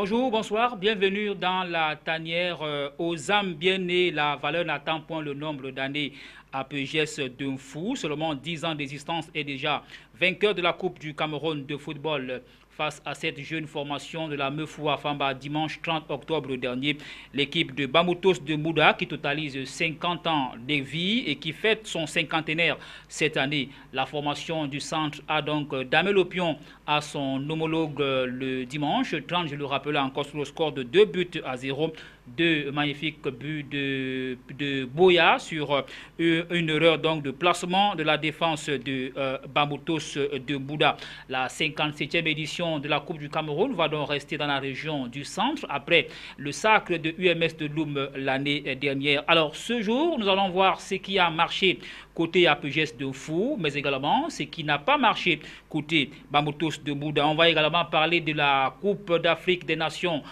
Bonjour, bonsoir, bienvenue dans la tanière aux âmes bien nées. La valeur n'attend point le nombre d'années. Apogès d'un fou, seulement 10 ans d'existence et déjà vainqueur de la Coupe du Cameroun de football face à cette jeune formation de la Mefou Famba dimanche 30 octobre dernier. L'équipe de Bamoutos de Mouda qui totalise 50 ans de vie et qui fête son cinquantenaire cette année. La formation du centre a donc damé le pion à son homologue le dimanche 30, je le rappelais encore sur le score de 2-0. Deux magnifiques buts de Boya sur une erreur donc de placement de la défense de Bamoutos de Bouda. La 57e édition de la Coupe du Cameroun va donc rester dans la région du centre après le sacre de UMS de Loum l'année dernière. Alors ce jour, nous allons voir ce qui a marché côté Apogès de Fou, mais également ce qui n'a pas marché côté Bamoutos de Bouda. On va également parler de la Coupe d'Afrique des Nations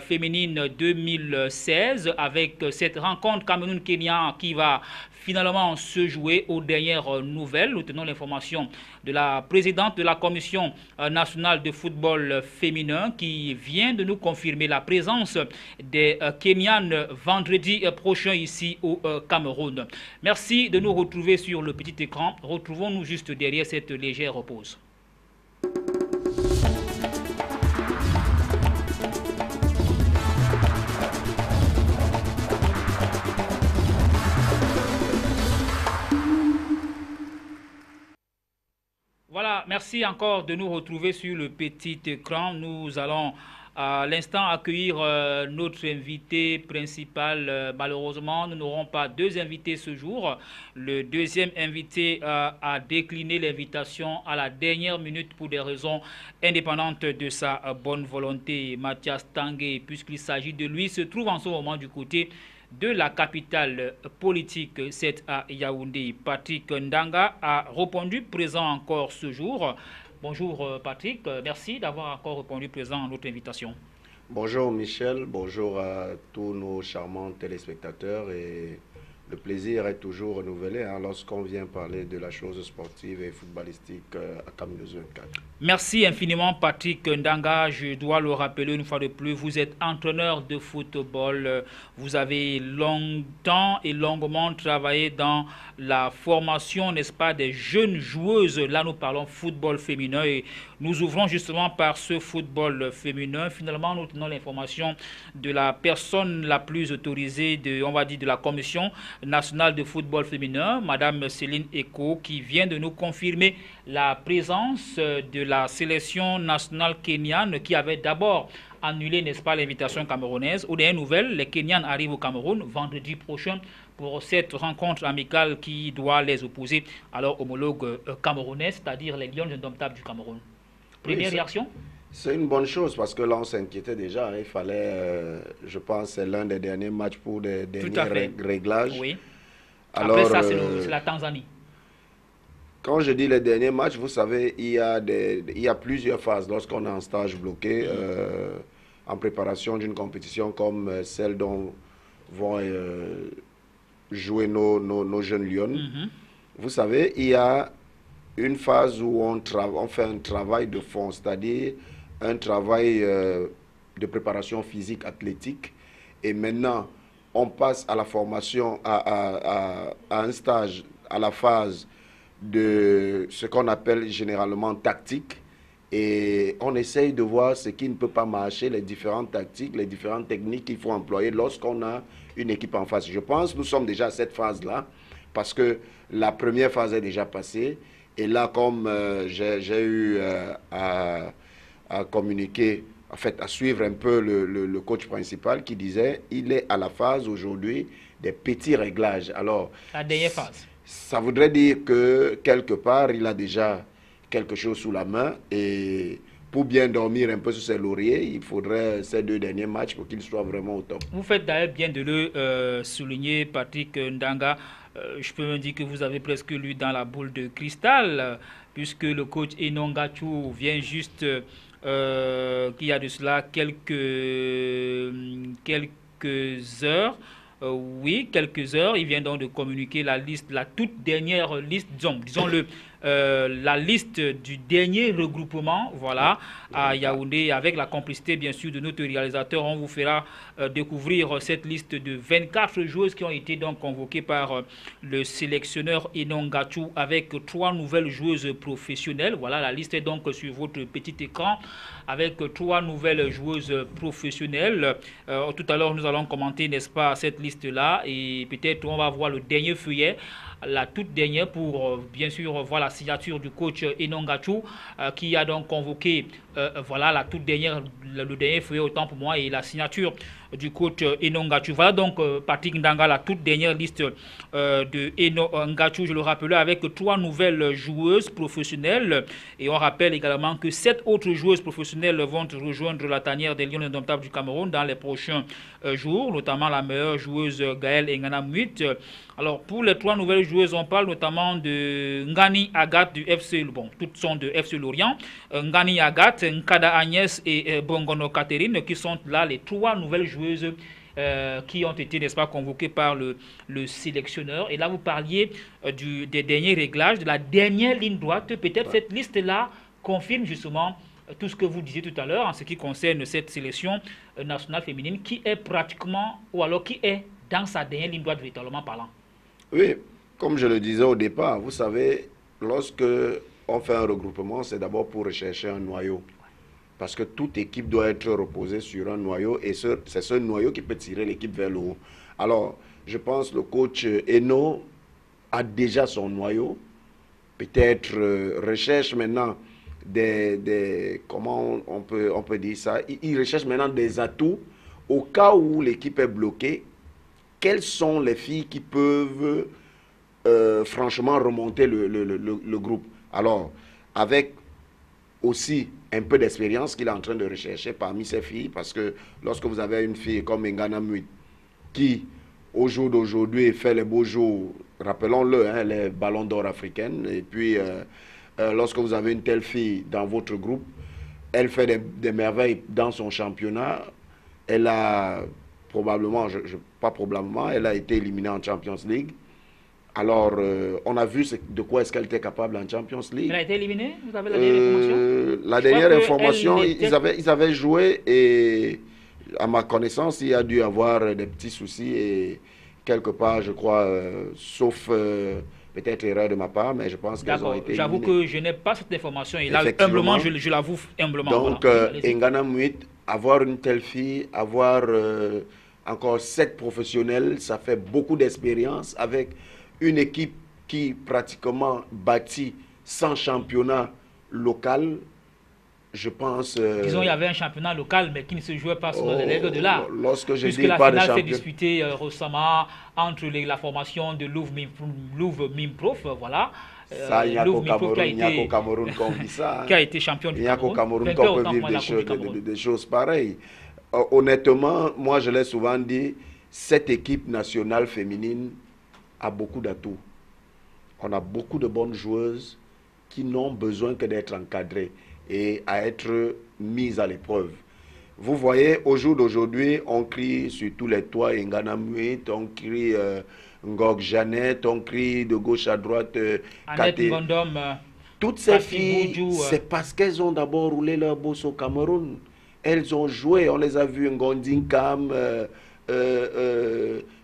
féminines 2016 avec cette rencontre Cameroun-Kenya qui va finalement se jouer aux dernières nouvelles. Nous tenons l'information de la présidente de la Commission nationale de football féminin qui vient de nous confirmer la présence des Kenyanes vendredi prochain ici au Cameroun. Merci de nous retrouver sur le petit écran. Retrouvons-nous juste derrière cette légère pause. Voilà, merci encore de nous retrouver sur le petit écran. Nous allons à l'instant accueillir notre invité principal. Malheureusement, nous n'aurons pas deux invités ce jour. Le deuxième invité a décliné l'invitation à la dernière minute pour des raisons indépendantes de sa bonne volonté. Mathias Tanguay, puisqu'il s'agit de lui, se trouve en ce moment du côté de la capitale politique, c'est à Yaoundé. Patrick Ndanga a répondu présent encore ce jour. Bonjour Patrick, merci d'avoir encore répondu présent à notre invitation. Bonjour Michel, bonjour à tous nos charmants téléspectateurs et le plaisir est toujours renouvelé lorsqu'on vient parler de la chose sportive et footballistique à Camille 24. Merci infiniment Patrick Ndanga, je dois le rappeler une fois de plus, vous êtes entraîneur de football, vous avez longtemps et longuement travaillé dans la formation, n'est-ce pas, des jeunes joueuses. Là nous parlons football féminin et nous ouvrons justement par ce football féminin. Finalement nous tenons l'information de la personne la plus autorisée on va dire de la Commission nationale de football féminin, Madame Céline Eko, qui vient de nous confirmer la présence de la sélection nationale kenyane qui avait d'abord annulé, n'est-ce pas, l'invitation camerounaise. Aux dernières nouvelles, les Kenyanes arrivent au Cameroun vendredi prochain pour cette rencontre amicale qui doit les opposer à leur homologue camerounais, c'est-à-dire les Lions indomptables du Cameroun. Première réaction? C'est une bonne chose parce que là on s'inquiétait déjà. Il fallait, je pense, c'est l'un des derniers matchs pour des derniers réglages. Oui. Alors, après ça, c'est la Tanzanie. Quand je dis les derniers matchs, vous savez, il y a plusieurs phases lorsqu'on est en stage bloqué, en préparation d'une compétition comme celle dont vont jouer nos jeunes Lions. Vous savez, il y a une phase où on fait un travail de fond, c'est-à-dire un travail de préparation physique athlétique. Et maintenant, on passe à la formation, à un stage, à la phase de ce qu'on appelle généralement tactique. Et on essaye de voir ce qui ne peut pas marcher, les différentes tactiques, les différentes techniques qu'il faut employer lorsqu'on a une équipe en face. Je pense que nous sommes déjà à cette phase-là, parce que la première phase est déjà passée. Et là, comme j'ai eu à communiquer, en fait, à suivre un peu le coach principal qui disait il est à la phase aujourd'hui des petits réglages. Alors, la dernière phase. Ça voudrait dire que quelque part, il a déjà quelque chose sous la main et pour bien dormir un peu sur ses lauriers, il faudrait ces deux derniers matchs pour qu'il soit vraiment au top. Vous faites d'ailleurs bien de le souligner, Patrick Ndanga. Je peux me dire que vous avez presque lu dans la boule de cristal, puisque le coach Enongachu vient juste, qu'il y a de cela quelques heures, quelques heures, il vient donc de communiquer la liste, la toute dernière liste, disons-le, la liste du dernier regroupement, voilà, à Yaoundé, avec la complicité bien sûr de notre réalisateur. On vous fera découvrir cette liste de 24 joueuses qui ont été donc convoquées par le sélectionneur Enon Gachou, avec 3 nouvelles joueuses professionnelles. Voilà, la liste est donc sur votre petit écran avec 3 nouvelles joueuses professionnelles. Tout à l'heure, nous allons commenter, n'est-ce pas, cette liste-là, et peut-être on va voir le dernier feuillet, la toute dernière, pour bien sûr voir la signature du coach Enon Gachou, qui a donc convoqué voilà la toute dernière, le dernier feuillet autant pour moi, et la signature du coach Enon Gachou. Voilà donc Patrick Ndanga, la toute dernière liste de Enon Gachou, je le rappelais, avec 3 nouvelles joueuses professionnelles, et on rappelle également que 7 autres joueuses professionnelles vont rejoindre la tanière des Lions indomptables du Cameroun dans les prochains jours, notamment la meilleure joueuse Gaëlle Engana Muit. Alors pour les 3 nouvelles joueuses, on parle notamment de Ngani Agathe du FC, bon, toutes sont de FC Lorient, Ngani Agathe, Nkada Agnès et Bongono Catherine, qui sont là les 3 nouvelles joueuses qui ont été, n'est-ce pas, convoquées par le sélectionneur. Et là, vous parliez des derniers réglages, de la dernière ligne droite. Peut-être cette liste-là confirme justement tout ce que vous disiez tout à l'heure en ce qui concerne cette sélection nationale féminine qui est pratiquement, ou alors qui est dans sa dernière ligne droite, véritablement parlant. Oui, comme je le disais au départ, vous savez, lorsque on fait un regroupement, c'est d'abord pour rechercher un noyau. Parce que toute équipe doit être reposée sur un noyau, et c'est ce noyau qui peut tirer l'équipe vers le haut. Alors, je pense que le coach Eno a déjà son noyau. Peut-être recherche maintenant comment on peut dire ça, il recherche maintenant des atouts au cas où l'équipe est bloquée. Quelles sont les filles qui peuvent franchement remonter le groupe? Alors, avec aussi un peu d'expérience qu'il est en train de rechercher parmi ces filles, parce que lorsque vous avez une fille comme Ngana Muit, qui au jour d'aujourd'hui fait les beaux jours, rappelons-le, hein, les ballons d'or africaines, et puis lorsque vous avez une telle fille dans votre groupe, elle fait des merveilles dans son championnat. Elle a probablement, pas probablement, elle a été éliminée en Champions League. Alors, on a vu de quoi est-ce qu'elle était capable en Champions League. Elle a été éliminée? Vous avez la dernière information? La dernière information, ils avaient joué, et à ma connaissance, il y a dû avoir des petits soucis, et quelque part, je crois, sauf peut-être erreur de ma part, mais je pense qu'elles ont été J'avoue que je n'ai pas cette information, et là, humblement, je l'avoue humblement. Donc, voilà. Ngana Muit, avoir une telle fille, avoir encore 7 professionnels, ça fait beaucoup d'expérience avec une équipe qui pratiquement bâtit sans championnat local. Je pense... Disons, il y avait un championnat local, mais qui ne se jouait pas selon les règles de l'art. Lorsque je puisque dis la pas de finale championnat... s'est disputée récemment entre la formation de Louvre Mimprof, voilà. Ça, il n'y a qu'au Cameroun qu'on vit ça. Qui a été champion du Cameroun. Il n'y a qu'au Cameroun qu'on peut vivre des choses pareilles. Honnêtement, moi je l'ai souvent dit, cette équipe nationale féminine a beaucoup d'atouts. On a beaucoup de bonnes joueuses qui n'ont besoin que d'être encadrées et à être mises à l'épreuve. Vous voyez, au jour d'aujourd'hui, on crie sur tous les toits Ngana Muit, on crie Ngok Jeannette, on crie de gauche à droite Annette Ngondom, toutes ces filles, c'est parce qu'elles ont d'abord roulé leur bosse au Cameroun. Elles ont joué, on les a vues, Ngondinkam,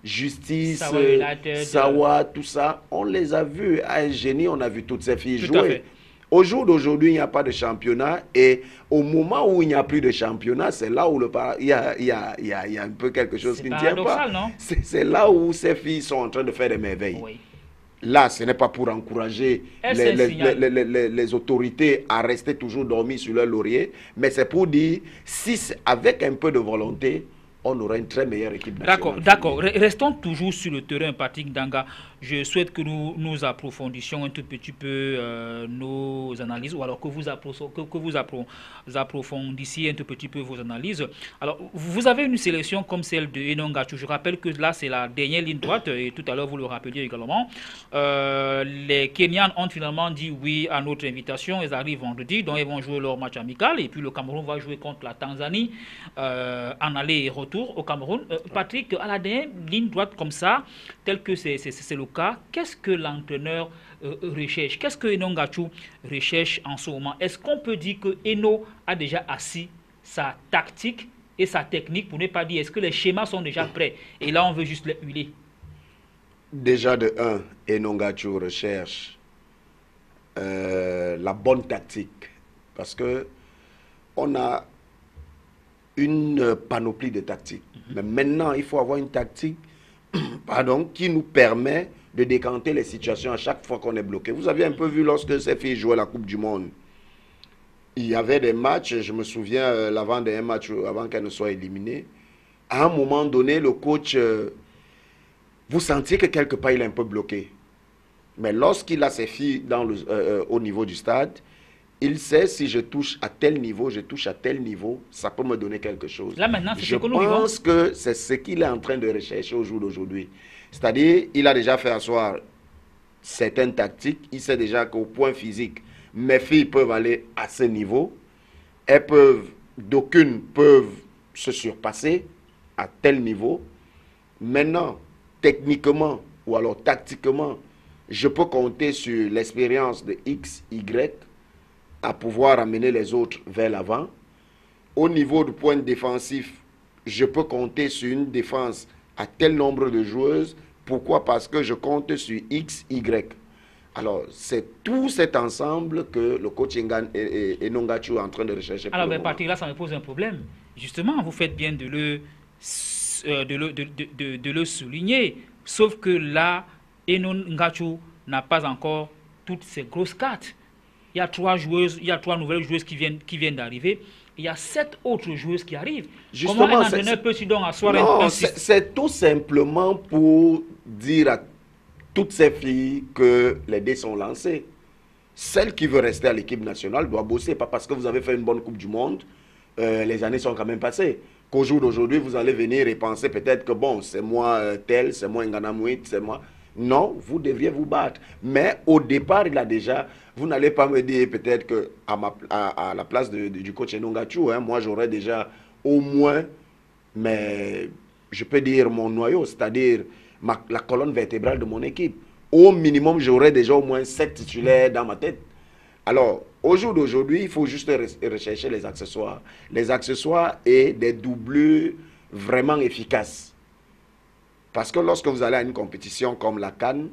Justice, Sawa, tout ça. On les a vues. À Génie, on a vu toutes ces filles jouer. Au jour d'aujourd'hui, il n'y a pas de championnat. Et au moment où il n'y a plus de championnat, c'est là où il y a un peu quelque chose qui ne tient pas. C'est là où ces filles sont en train de faire des merveilles. Oui. Là, ce n'est pas pour encourager les autorités à rester toujours dormies sur leur laurier, mais c'est pour dire, si avec un peu de volonté, on aura une très meilleure équipe nationale. D'accord. Restons toujours sur le terrain, Patrick Ndanga. Je souhaite que nous approfondissions un tout petit peu nos analyses, ou alors que vous approfondissiez un tout petit peu vos analyses. Alors, vous avez une sélection comme celle de Enon Gachou. Je rappelle que là, c'est la dernière ligne droite, et tout à l'heure, vous le rappeliez également. Les Kenyans ont finalement dit oui à notre invitation. Ils arrivent vendredi, donc ils vont jouer leur match amical, et puis le Cameroun va jouer contre la Tanzanie en aller et retour. retour au Cameroun. Patrick, à la dernière ligne droite comme ça, tel que c'est le cas, qu'est-ce que l'entraîneur recherche? Qu'est-ce que Eno Ngachu recherche en ce moment? Est-ce qu'on peut dire que Eno a déjà assis sa tactique et sa technique, pour ne pas dire, est-ce que les schémas sont déjà prêts? Et là, on veut juste les huiler. Déjà de 1, Eno Ngachu recherche la bonne tactique. Parce que on a une panoplie de tactiques. Mais maintenant, il faut avoir une tactique pardon, qui nous permet de décanter les situations à chaque fois qu'on est bloqué. Vous avez un peu vu lorsque ces filles jouaient la Coupe du Monde. Il y avait des matchs, je me souviens, l'avant d'un match, avant qu'elles ne soient éliminées. À un moment donné, le coach, vous sentiez que quelque part, il est un peu bloqué. Mais lorsqu'il a ses filles au niveau du stade, il sait si je touche à tel niveau, je touche à tel niveau, ça peut me donner quelque chose. Là maintenant, c'est je ce que nous vivons. pense que c'est ce qu'il est en train de rechercher au jour d'aujourd'hui. C'est-à-dire, il a déjà fait asseoir certaines tactiques. Il sait déjà qu'au point physique, mes filles peuvent aller à ce niveau. D'aucunes peuvent se surpasser à tel niveau. Maintenant, techniquement ou alors tactiquement, je peux compter sur l'expérience de X, Y à pouvoir amener les autres vers l'avant. Au niveau du point défensif, je peux compter sur une défense à tel nombre de joueuses. Pourquoi? Parce que je compte sur X, Y. Alors, c'est tout cet ensemble que le coach Eno Ngachu est en train de rechercher. Alors, mais Patrick, là, ça me pose un problème. Justement, vous faites bien de le souligner. Sauf que là, Eno Ngachu n'a pas encore toutes ces grosses cartes. Il y a 3 joueuses, il y a 3 nouvelles joueuses qui viennent d'arriver. Il y a 7 autres joueuses qui arrivent. Justement, comment un entraîneur peut-il donc asseoir un c'est tout simplement pour dire à toutes ces filles que les dés sont lancés. Celle qui veut rester à l'équipe nationale doit bosser. Pas parce que vous avez fait une bonne Coupe du Monde, les années sont quand même passées. Qu'au jour d'aujourd'hui, vous allez venir et penser peut-être que bon, c'est moi tel, c'est moi Nganamouit, c'est moi... Non, vous devriez vous battre. Mais au départ, vous n'allez pas me dire peut-être qu'à la place du coach Eno Ngachu, moi j'aurais déjà au moins, mais je peux dire mon noyau, c'est-à-dire la colonne vertébrale de mon équipe. Au minimum, j'aurais déjà au moins 7 titulaires dans ma tête. Alors, au jour d'aujourd'hui, il faut juste rechercher les accessoires. Les accessoires et des doublures vraiment efficaces. Parce que lorsque vous allez à une compétition comme la CAN,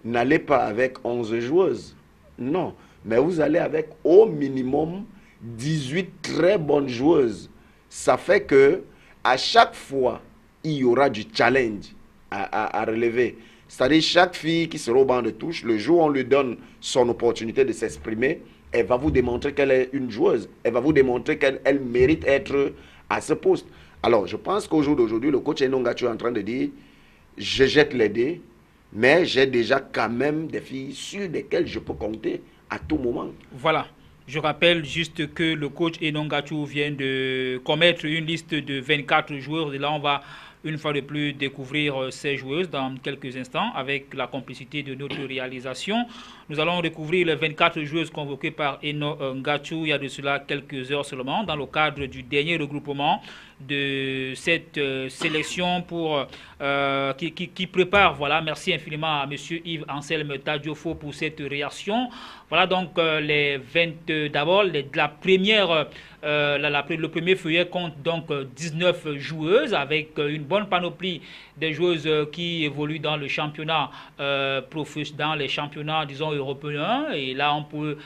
n'allez pas avec 11 joueuses. Non. Mais vous allez avec au minimum 18 très bonnes joueuses. Ça fait que à chaque fois, il y aura du challenge à relever. C'est-à-dire chaque fille qui sera au banc de touche, le jour où on lui donne son opportunité de s'exprimer, elle va vous démontrer qu'elle est une joueuse. Elle va vous démontrer qu'elle mérite être à ce poste. Alors, je pense qu'au jour d'aujourd'hui, le coach Eno Ngachu est en train de dire, je jette les dés, mais j'ai déjà quand même des filles sur lesquelles je peux compter à tout moment. Voilà. Je rappelle juste que le coach Eno Ngachu vient de commettre une liste de 24 joueurs. Et là, on va une fois de plus découvrir ces joueuses dans quelques instants avec la complicité de notre réalisation. Nous allons découvrir les 24 joueuses convoquées par Eno Ngachu il y a de cela quelques heures seulement dans le cadre du dernier regroupement de cette sélection qui prépare. Voilà, merci infiniment à M. Yves Anselme Tadiofo pour cette réaction. Voilà donc d'abord la première, le premier feuillet compte donc 19 joueuses avec une bonne panoplie des joueuses qui évoluent dans le championnat dans les championnats disons européens. Et là on peut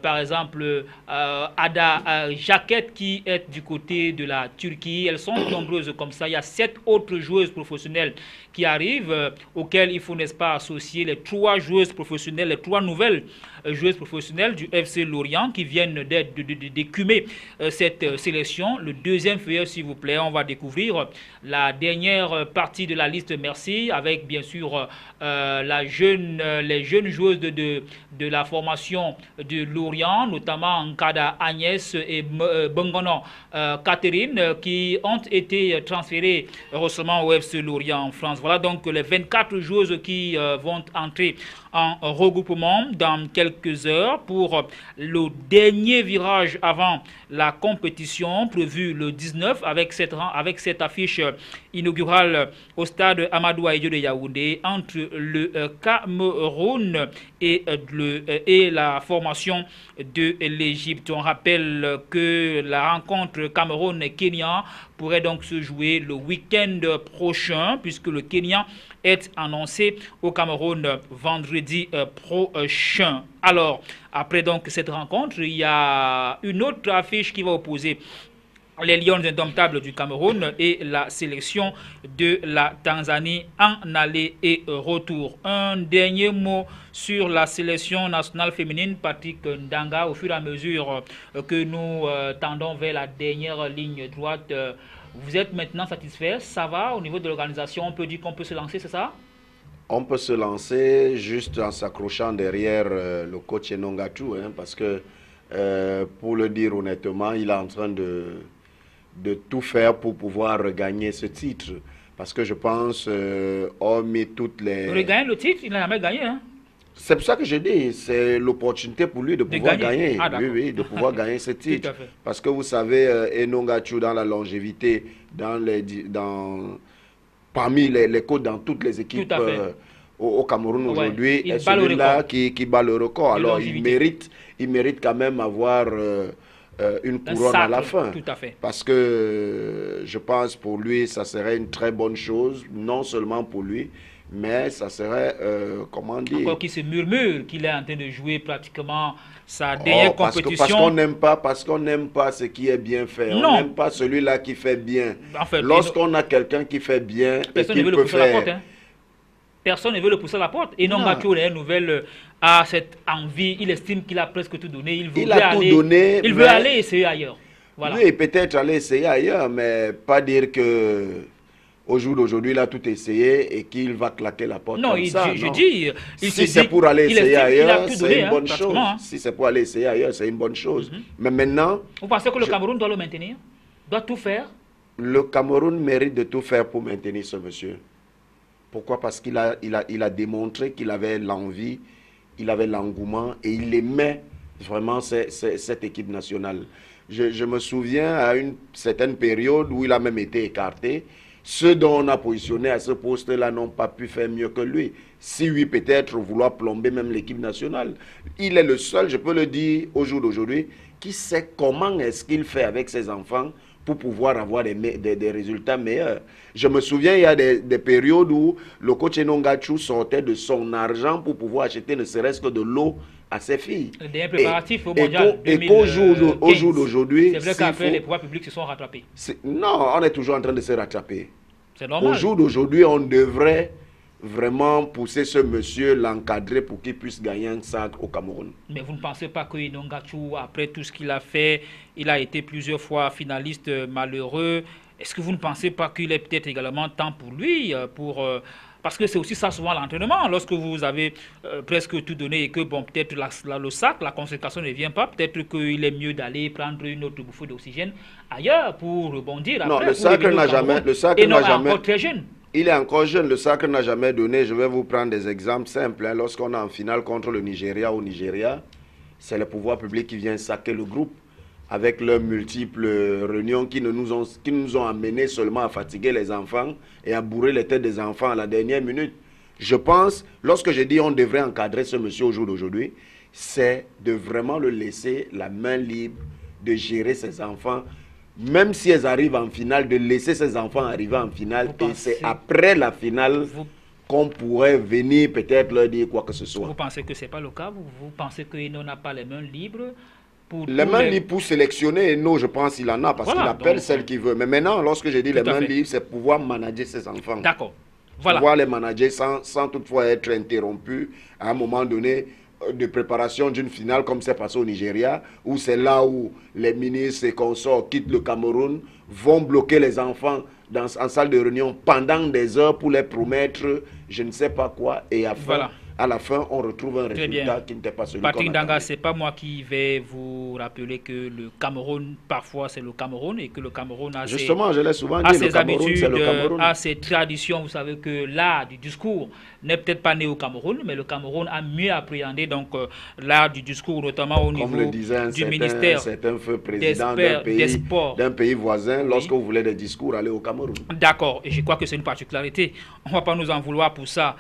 par exemple Ada Jaquette qui est du côté de la Turquie. Elles sont nombreuses comme ça. Il y a 7 autres joueuses professionnelles qui arrivent auxquelles il faut n'est-ce pas associer les 3 joueuses professionnelles, les 3 nouvelles joueuses professionnelles du FC Lorient qui viennent d'écumer cette sélection. Le deuxième feuillet s'il vous plaît, on va découvrir la dernière partie de la liste merci avec bien sûr les jeunes joueuses de la formation de Lorient, notamment Nkada Agnès et Bongono Catherine qui qui ont été transférées récemment au FC Lorient en France. Voilà donc les 24 joueuses qui vont entrer en regroupement dans quelques heures pour le dernier virage avant la compétition prévue le 19 avec cette affiche inaugurale au stade Amadou Ahidjo de Yaoundé entre le Cameroun et la formation de l'Égypte. On rappelle que la rencontre Cameroun-Kenya pourrait donc se jouer le week-end prochain puisque le Kenya est annoncé au Cameroun vendredi prochain. Alors, après donc cette rencontre, il y a une autre affiche qui va opposer les Lions indomptables du Cameroun et la sélection de la Tanzanie en aller et retour. Un dernier mot sur la sélection nationale féminine, Patrick Ndanga, au fur et à mesure que nous tendons vers la dernière ligne droite. Vous êtes maintenant satisfait? Ça va au niveau de l'organisation? On peut dire qu'on peut se lancer, c'est ça? On peut se lancer juste en s'accrochant derrière le coach Enongachu, hein, parce que, pour le dire honnêtement, il est en train de tout faire pour pouvoir gagner ce titre. Parce que je pense, hormis toutes les... Regagner le titre, il n'a jamais gagné, hein? C'est pour ça que je dis, c'est l'opportunité pour lui de pouvoir gagner. Ah, oui, oui, de pouvoir gagner ce titre. Tout à fait. Parce que vous savez, Enongachu, dans la longévité, parmi les coachs dans toutes les équipes au Cameroun aujourd'hui, est celui-là qui bat le record. Alors, il mérite quand même avoir une couronne à la fin. Tout à fait. Parce que je pense pour lui, ça serait une très bonne chose, non seulement pour lui, mais ça serait, comment dire... Encore qu'il se murmure qu'il est en train de jouer pratiquement sa dernière compétition. Parce qu'on n'aime pas ce qui est bien fait. On n'aime pas celui-là qui fait bien. En fait, lorsqu'on a quelqu'un qui fait bien et qui peut faire... Personne ne veut le pousser à la porte. Et non, Mathieu, les nouvelles a cette envie. Il estime qu'il a presque tout donné. Il veut aller essayer ailleurs. Voilà. Oui, peut-être aller essayer ailleurs, mais pas dire que... Au jour d'aujourd'hui, il a tout essayé et qu'il va claquer la porte. Non, je dis... Si c'est pour aller essayer ailleurs, c'est une bonne chose. Si c'est pour aller essayer ailleurs, c'est une bonne chose. Mais maintenant... Vous pensez que le Cameroun doit le maintenir? Doit tout faire? Le Cameroun mérite de tout faire pour maintenir ce monsieur. Pourquoi? Parce qu'il a démontré qu'il avait l'envie, il avait l'engouement et il aimait vraiment cette équipe nationale. Je me souviens à une certaine période où il a même été écarté. Ceux dont on a positionné à ce poste-là n'ont pas pu faire mieux que lui. Si oui, peut-être vouloir plomber même l'équipe nationale. Il est le seul, je peux le dire au jour d'aujourd'hui, qui sait comment est-ce qu'il fait avec ses enfants pour pouvoir avoir des résultats meilleurs. Je me souviens, il y a des périodes où le coach Enongachu sortait de son argent pour pouvoir acheter ne serait-ce que de l'eau à ses filles. Des préparatifs au mondial 2015. Et qu'au jour d'aujourd'hui... C'est vrai qu'après, les pouvoirs publics se sont rattrapés. Non, on est toujours en train de se rattraper. C'est normal. Au jour d'aujourd'hui, on devrait vraiment pousser ce monsieur, l'encadrer pour qu'il puisse gagner un sac au Cameroun. Mais vous ne pensez pas que Enongachu, après tout ce qu'il a fait, il a été plusieurs fois finaliste malheureux. Est-ce que vous ne pensez pas qu'il est peut-être également temps pour lui, parce que c'est aussi ça souvent l'entraînement, lorsque vous avez presque tout donné et que bon, peut-être le sac, la concentration ne vient pas, peut-être qu'il est mieux d'aller prendre une autre bouffée d'oxygène ailleurs pour rebondir. Non, après, le sac n'a jamais... encore très jeune. Il est encore jeune, le Sacre n'a jamais donné. Je vais vous prendre des exemples simples. Hein. Lorsqu'on est en finale contre le Nigeria au Nigeria, c'est le pouvoir public qui vient saquer le groupe avec leurs multiples réunions qui nous ont amenés seulement à fatiguer les enfants et à bourrer les têtes des enfants à la dernière minute. Je pense, lorsque je dis on devrait encadrer ce monsieur au jour d'aujourd'hui, c'est de vraiment le laisser la main libre de gérer ses enfants. Même si elles arrivent en finale, de laisser ses enfants arriver en finale. Et c'est après la finale qu'on pourrait venir peut-être leur dire quoi que ce soit. Vous pensez que ce n'est pas le cas? Vous pensez qu'il n'a pas les mains libres les mains libres pour sélectionner? Non, je pense qu'il en a parce qu'il appelle celle qu'il veut. Mais maintenant, lorsque je dis les mains libres, c'est pouvoir manager ses enfants. D'accord. Voilà. Pouvoir les manager sans toutefois être interrompu à un moment donné de préparation d'une finale comme c'est passé au Nigeria, où c'est là où les ministres et consorts quittent le Cameroun, vont bloquer les enfants en salle de réunion pendant des heures pour les promettre je ne sais pas quoi, et à la fin, on retrouve un Très résultat bien. qui n'était pas celui qu'on Patrick Ndanga, attendait. c'est pas moi qui vais vous rappeler que le Cameroun, parfois c'est le Cameroun, et que le Cameroun Justement, je l'ai souvent a dit, le ses Cameroun, c'est habitudes, le Cameroun. a ses traditions. Vous savez que l'art du discours n'est peut-être pas né au Cameroun, mais le Cameroun a mieux appréhendé donc l'art du discours, notamment au Comme le niveau disait du un ministère certain feu des, président des sports. d'un pays voisin, lorsque Oui. vous voulez des discours, allez au Cameroun. D'accord, et je crois que c'est une particularité. On ne va pas nous en vouloir pour ça.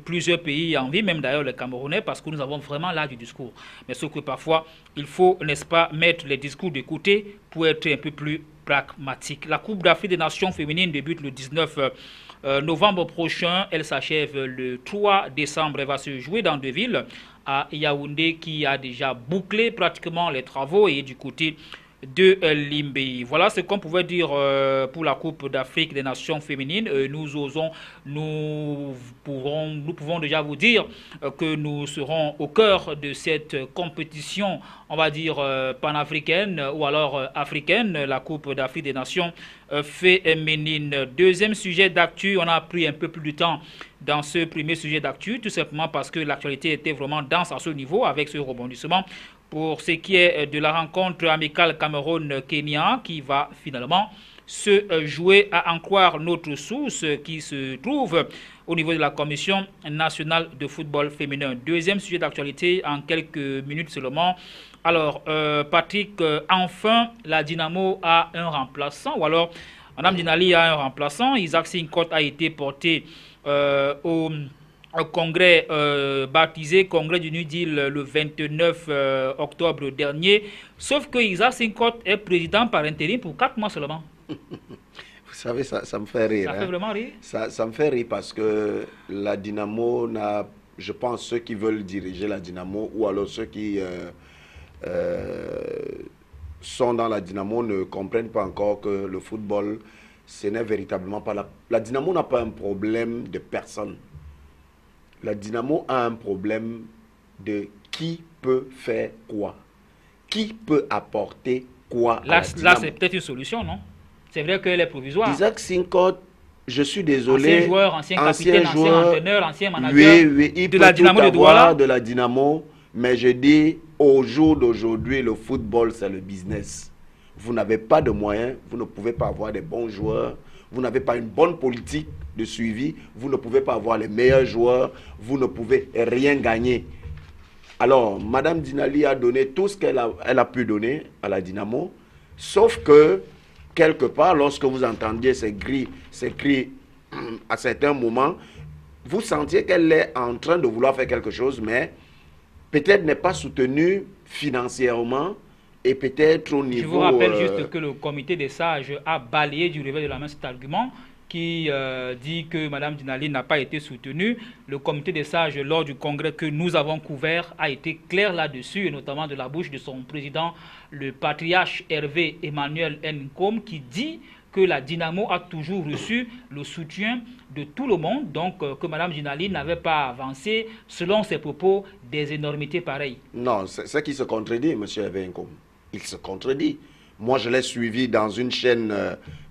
Plusieurs pays en vivent, même d'ailleurs les Camerounais, parce que nous avons vraiment l'art du discours. Mais sauf que parfois, il faut, n'est-ce pas, mettre les discours de côté pour être un peu plus pragmatique. La Coupe d'Afrique des Nations féminines débute le 19 novembre prochain. Elle s'achève le 3 décembre. Elle va se jouer dans deux villes, à Yaoundé, qui a déjà bouclé pratiquement les travaux, et du côté de Limbé. Voilà ce qu'on pouvait dire pour la Coupe d'Afrique des Nations féminines. Nous pouvons déjà vous dire que nous serons au cœur de cette compétition, on va dire panafricaine ou alors africaine, la Coupe d'Afrique des Nations féminines. Deuxième sujet d'actu, on a pris un peu plus de temps dans ce premier sujet d'actu, tout simplement parce que l'actualité était vraiment dense à ce niveau avec ce rebondissement pour ce qui est de la rencontre amicale Cameroun-Kenya qui va finalement se jouer, à en croire notre source qui se trouve au niveau de la Commission nationale de football féminin. Deuxième sujet d'actualité en quelques minutes seulement. Alors, Patrick, enfin, la Dynamo a un remplaçant, ou alors Madame Dinali a un remplaçant. Isaac Sinkot a été porté au congrès baptisé Congrès du New Deal le 29 octobre dernier. Sauf que Isaac Sinkot est président par intérim pour 4 mois seulement. Vous savez, ça me fait rire. Ça fait vraiment rire. Ça me fait rire parce que la Dynamo n'a, je pense, ceux qui veulent diriger la Dynamo ou alors ceux qui sont dans la Dynamo ne comprennent pas encore que le football, ce n'est véritablement pas la Dynamo n'a pas un problème de personne. La Dynamo a un problème de qui peut faire quoi. Qui peut apporter quoi à la Dynamo. Là c'est peut-être une solution, non? C'est vrai qu'elle est provisoire. Isaac Sinkot, je suis désolé. Ancien joueur, ancien capitaine, ancien entraîneur, ancien manager il de peut la Dynamo tout de Douala. de la Dynamo, mais je dis, au jour d'aujourd'hui, le football, c'est le business. Vous n'avez pas de moyens, vous ne pouvez pas avoir des bons joueurs, vous n'avez pas une bonne politique de suivi, vous ne pouvez pas avoir les meilleurs joueurs, vous ne pouvez rien gagner. Alors, Madame Dinali a donné tout ce qu'elle a pu donner à la Dynamo, sauf que, quelque part, lorsque vous entendiez ces cris à certains moments, vous sentiez qu'elle est en train de vouloir faire quelque chose, mais peut-être n'est pas soutenue financièrement et peut-être au niveau... Je vous rappelle juste que le comité des sages a balayé du revers de la main cet argument qui dit que Mme Dinali n'a pas été soutenue. Le comité des sages, lors du congrès que nous avons couvert, a été clair là-dessus, et notamment de la bouche de son président, le patriarche Hervé Emmanuel Nkom, qui dit que la Dynamo a toujours reçu le soutien de tout le monde, donc que Mme Dinali n'avait pas avancé, selon ses propos, des énormités pareilles. Non, c'est qui se contredit, M. Hervé Nkom. Il se contredit. Moi, je l'ai suivi dans une chaîne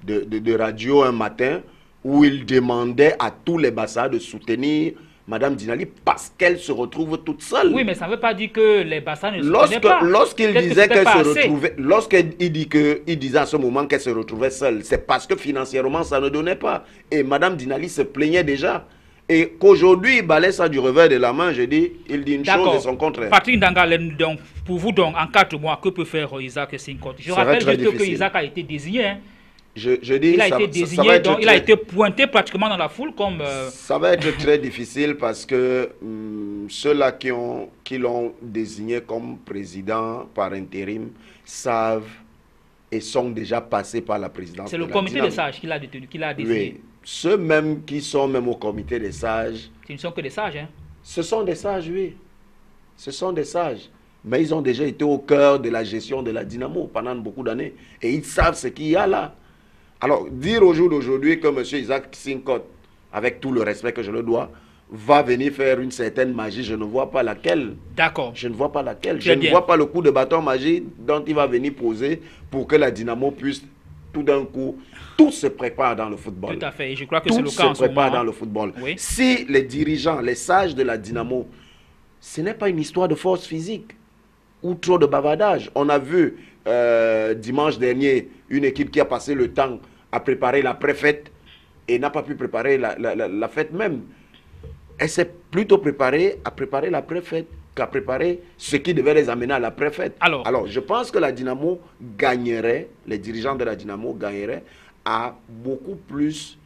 de radio un matin où il demandait à tous les Bassas de soutenir Mme Dinali parce qu'elle se retrouve toute seule. Oui, mais ça ne veut pas dire que les Bassas ne se soutenaient pas. Lorsqu'il disait qu'elle se retrouvait, il disait à ce moment qu'elle se retrouvait seule, c'est parce que financièrement, ça ne donnait pas. Et Mme Dinali se plaignait déjà. Et qu'aujourd'hui, il balaie ça du revers de la main, je dis, il dit une chose et son contraire. Patrick Ndanga, donc, pour vous, donc, en 4 mois, que peut faire Isaac Sinkot? Je rappelle juste que Isaac a été désigné. Hein. Je dis, il a été désigné, donc il a été pointé pratiquement dans la foule comme... Ça va être très difficile parce que ceux-là qui l'ont désigné comme président par intérim savent et sont déjà passés par la présidence. C'est le comité des sages qui l'a détenu, qui l'a désigné. Oui. Ceux même qui sont même au comité des sages... Ce ne sont que des sages, hein? Ce sont des sages, oui. Ce sont des sages. Mais ils ont déjà été au cœur de la gestion de la Dynamo pendant beaucoup d'années. Et ils savent ce qu'il y a là. Alors, dire au jour d'aujourd'hui que M. Isaac Sinkot, avec tout le respect que je le dois, va venir faire une certaine magie, je ne vois pas laquelle. D'accord. Je ne vois pas laquelle. Je ne vois pas le coup de bâton magique dont il va venir poser pour que la Dynamo puisse tout d'un coup, tout se prépare dans le football. Tout à fait, et je crois que c'est le cas en Tout se prépare moment. dans le football. Oui. Si les dirigeants, les sages de la Dynamo, ce n'est pas une histoire de force physique ou trop de bavardage. On a vu dimanche dernier une équipe qui a passé le temps à préparer la pré-fête et n'a pas pu préparer la fête même. Elle s'est plutôt préparée à préparer la pré-fête qu'à préparer ce qui devait les amener à la pré-fête. Alors, je pense que la Dynamo gagnerait, les dirigeants de la Dynamo gagneraient à beaucoup plus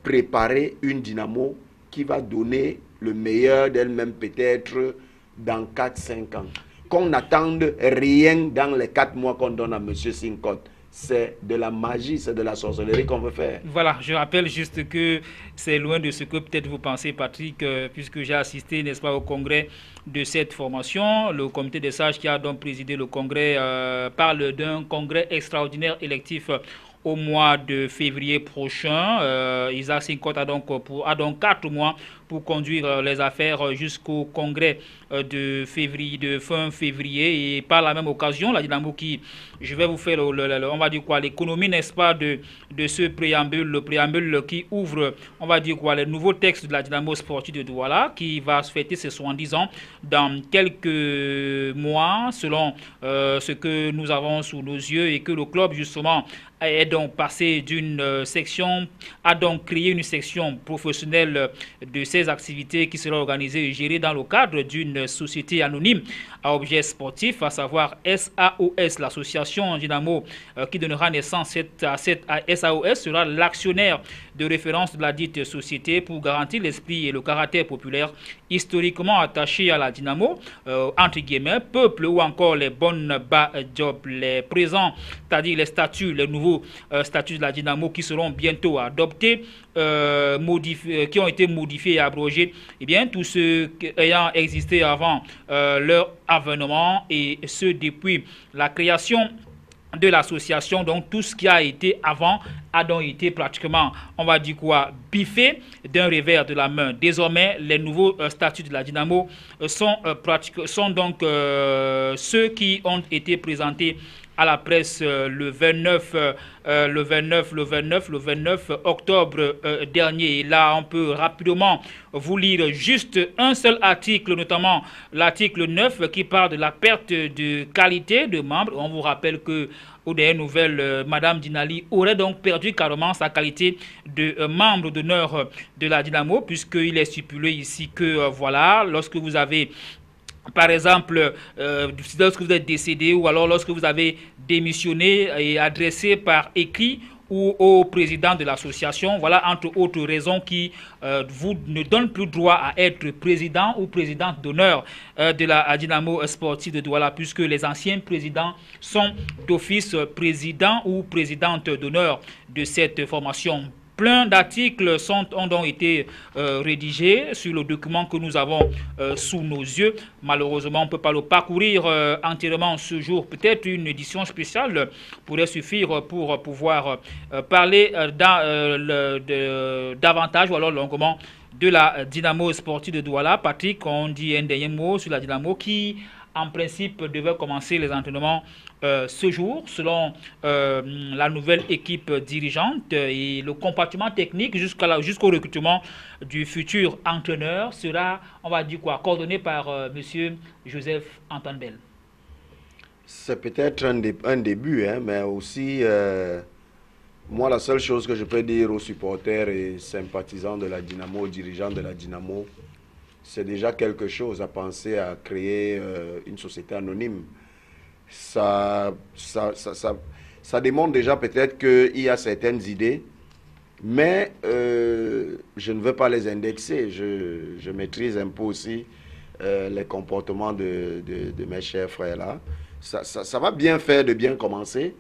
préparer une Dynamo qui va donner le meilleur d'elle-même peut-être dans 4-5 ans. Qu'on n'attende rien dans les 4 mois qu'on donne à M. Sincotte. C'est de la magie, c'est de la sorcellerie qu'on veut faire. Voilà, je rappelle juste que c'est loin de ce que peut-être vous pensez, Patrick, puisque j'ai assisté, n'est-ce pas, au congrès de cette formation. Le comité des sages qui a donc présidé le congrès parle d'un congrès extraordinaire électif au mois de février prochain. Isaac Sincotte a donc 4 mois pour conduire les affaires jusqu'au congrès de fin février. Et par la même occasion, la Dynamo qui, je vais vous faire, on va dire quoi, l'économie, n'est-ce pas, de ce préambule, le préambule qui ouvre, on va dire quoi, les nouveaux textes de la Dynamo sportive de Douala, qui va se fêter ses 70 ans dans quelques mois, selon ce que nous avons sous nos yeux, et que le club, justement, est donc passé d'une section, a donc créé une section professionnelle de ces activités qui sera organisée et gérée dans le cadre d'une société anonyme à objet sportif, à savoir SAOS, l'association Dynamo qui donnera naissance à SAOS sera l'actionnaire de référence de la dite société pour garantir l'esprit et le caractère populaire historiquement attaché à la Dynamo, entre guillemets, peuple ou encore les bonnes bas jobs, les présents, c'est-à-dire les statuts, les nouveaux statuts de la Dynamo qui seront bientôt adoptés, qui ont été modifiés et abrogés, et bien tous ceux ayant existé avant leur avènement et ceux depuis la création de l'association. Donc tout ce qui a été avant a donc été pratiquement, on va dire quoi, biffé d'un revers de la main. Désormais, les nouveaux statuts de la Dynamo sont donc ceux qui ont été présentés à la presse le 29 octobre dernier. Et là, on peut rapidement vous lire juste un seul article, notamment l'article 9 qui parle de la perte de qualité de membres. On vous rappelle que aux dernières nouvelles, Madame Dinali aurait donc perdu carrément sa qualité de membre d'honneur de la Dynamo, puisqu'il est stipulé ici que voilà, lorsque vous avez par exemple, lorsque vous êtes décédé ou alors lorsque vous avez démissionné et adressé par écrit ou au président de l'association, voilà entre autres raisons qui vous ne donnent plus droit à être président ou présidente d'honneur de la Dynamo sportive de Douala, puisque les anciens présidents sont d'office président ou présidente d'honneur de cette formation. Plein d'articles ont donc été rédigés sur le document que nous avons sous nos yeux. Malheureusement, on ne peut pas le parcourir entièrement ce jour. Peut-être une édition spéciale pourrait suffire pour pouvoir parler davantage ou alors longuement de la Dynamo sportive de Douala. Patrick, on dit un dernier mot sur la Dynamo qui, en principe, devait commencer les entraînements ce jour, selon la nouvelle équipe dirigeante, et le compartiment technique jusqu'au recrutement du futur entraîneur sera, on va dire quoi, coordonné par M. Joseph Antoine Bell. C'est peut-être un début, hein, mais aussi, moi, la seule chose que je peux dire aux supporters et sympathisants de la Dynamo, aux dirigeants de la Dynamo, c'est déjà quelque chose à penser à créer une société anonyme. Ça démontre déjà peut-être qu'il y a certaines idées, mais je ne veux pas les indexer. Je maîtrise un peu aussi les comportements de mes chers frères là. Ça va bien faire de bien commencer,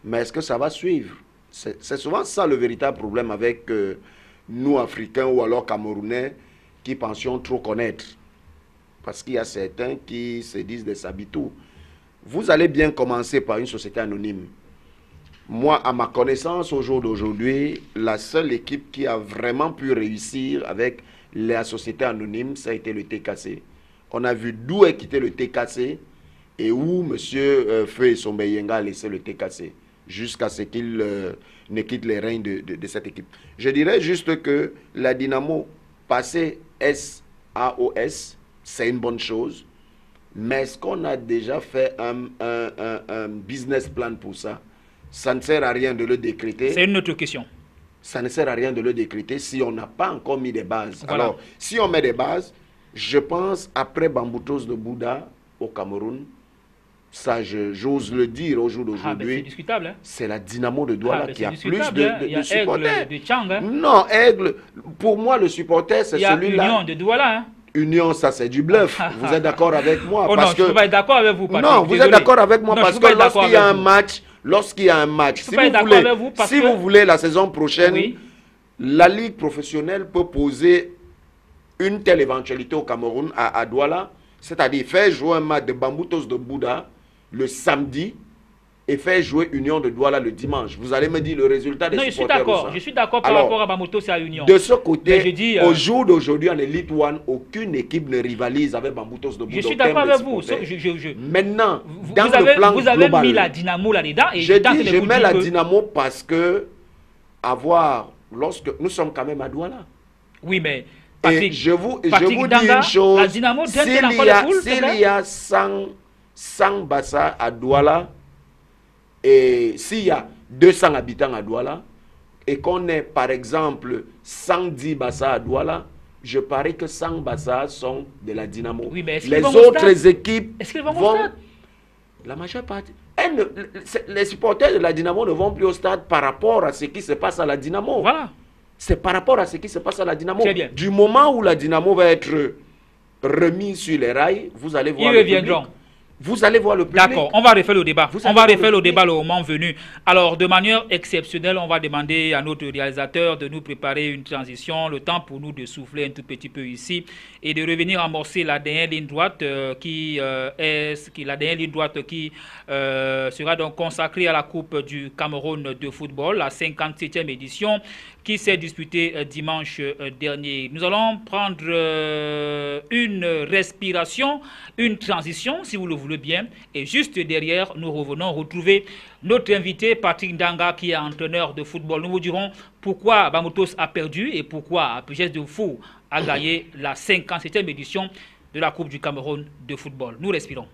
mais est-ce que ça va suivre? C'est souvent ça le véritable problème avec nous, Africains ou alors Camerounais, qui pensions trop connaître. Parce qu'il y a certains qui se disent des sabitou. Vous allez bien commencer par une société anonyme. Moi, à ma connaissance, au jour d'aujourd'hui, la seule équipe qui a vraiment pu réussir avec la société anonyme, ça a été le TKC. On a vu d'où est quitté le TKC et où M. Feu Sombeyenga a laissé le TKC. jusqu'à ce qu'il ne quitte les règnes de cette équipe. Je dirais juste que la Dynamo, passer SAOS, c'est une bonne chose. Mais est-ce qu'on a déjà fait un business plan pour ça? Ça ne sert à rien de le décréter. C'est une autre question. Ça ne sert à rien de le décréter si on n'a pas encore mis des bases. Voilà. Alors, si on met des bases, je pense, après Bamboutos de Bouddha au Cameroun, ça, j'ose le dire au jour d'aujourd'hui, c'est discutable. Hein? C'est la Dynamo de Douala qui a plus de supporters. Aigle de Tchang, hein? Non, Aigle, pour moi, le supporter, c'est celui-là. Union de Douala. Hein? Union, ça c'est du bluff. Vous êtes d'accord avec moi? Oh parce non, je ne peux pas être d'accord avec vous, Patrick. Non, vous êtes d'accord avec moi parce que lorsqu'il y a un match, si vous voulez la saison prochaine, oui, la Ligue professionnelle peut poser une telle éventualité au Cameroun, à Douala, c'est-à-dire faire jouer un match de Bamboutos de Bouddha le samedi et faire jouer Union de Douala le dimanche. Vous allez me dire le résultat des supporters. Non, je suis d'accord par rapport à Bamboutos et à Union. De ce côté, au jour d'aujourd'hui en Elite One, aucune équipe ne rivalise avec Bamboutos de Bouddha. Je suis d'accord avec vous. Maintenant, dans le plan global, vous avez mis la Dynamo là-dedans. Je mets la Dynamo parce que lorsque nous sommes quand même à Douala. Oui, mais Patrick, je vous dis une chose, s'il y a 100 Bassa à Douala, et s'il y a 200 habitants à Douala, et qu'on ait par exemple 110 Bassa à Douala, je parie que 100 Bassa sont de la Dynamo. Oui, mais les autres équipes est-ce qu'ils vont au stade? La majeure partie. Les supporters de la Dynamo ne vont plus au stade par rapport à ce qui se passe à la Dynamo. Voilà. C'est par rapport à ce qui se passe à la Dynamo. Très bien. Du moment où la Dynamo va être remise sur les rails, vous allez voir le public. Vous allez voir le public. D'accord, on va refaire le débat. On va refaire le débat le moment venu. Alors, de manière exceptionnelle, on va demander à notre réalisateur de nous préparer une transition, le temps pour nous de souffler un tout petit peu ici et de revenir amorcer la dernière ligne droite qui sera donc consacrée à la Coupe du Cameroun de football, la 57e édition qui s'est disputée dimanche dernier. Nous allons prendre une respiration, une transition, si vous le voulez bien, et juste derrière, nous revenons retrouver notre invité Patrick Ndanga qui est entraîneur de football. Nous vous dirons pourquoi Bamboutos a perdu et pourquoi APGS de Fou a gagné la 57e édition de la Coupe du Cameroun de football. Nous respirons.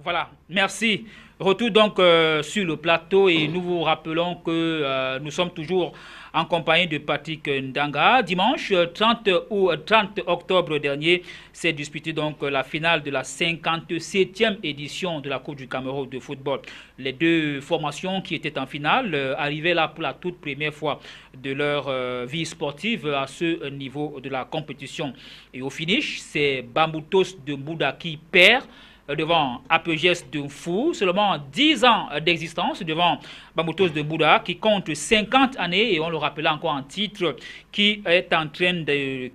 Voilà, merci. Retour donc sur le plateau et nous vous rappelons que nous sommes toujours en compagnie de Patrick Ndanga. Dimanche 30 octobre dernier s'est disputée donc la finale de la 57e édition de la Coupe du Cameroun de football. Les deux formations qui étaient en finale arrivaient là pour la toute première fois de leur vie sportive à ce niveau de la compétition. Et au finish, c'est Bamboutos de Bouddha qui perd devant APGS de Fou, seulement 10 ans d'existence devant Bamboutos de Bouddha qui compte 50 années et on le rappelle encore en titre qui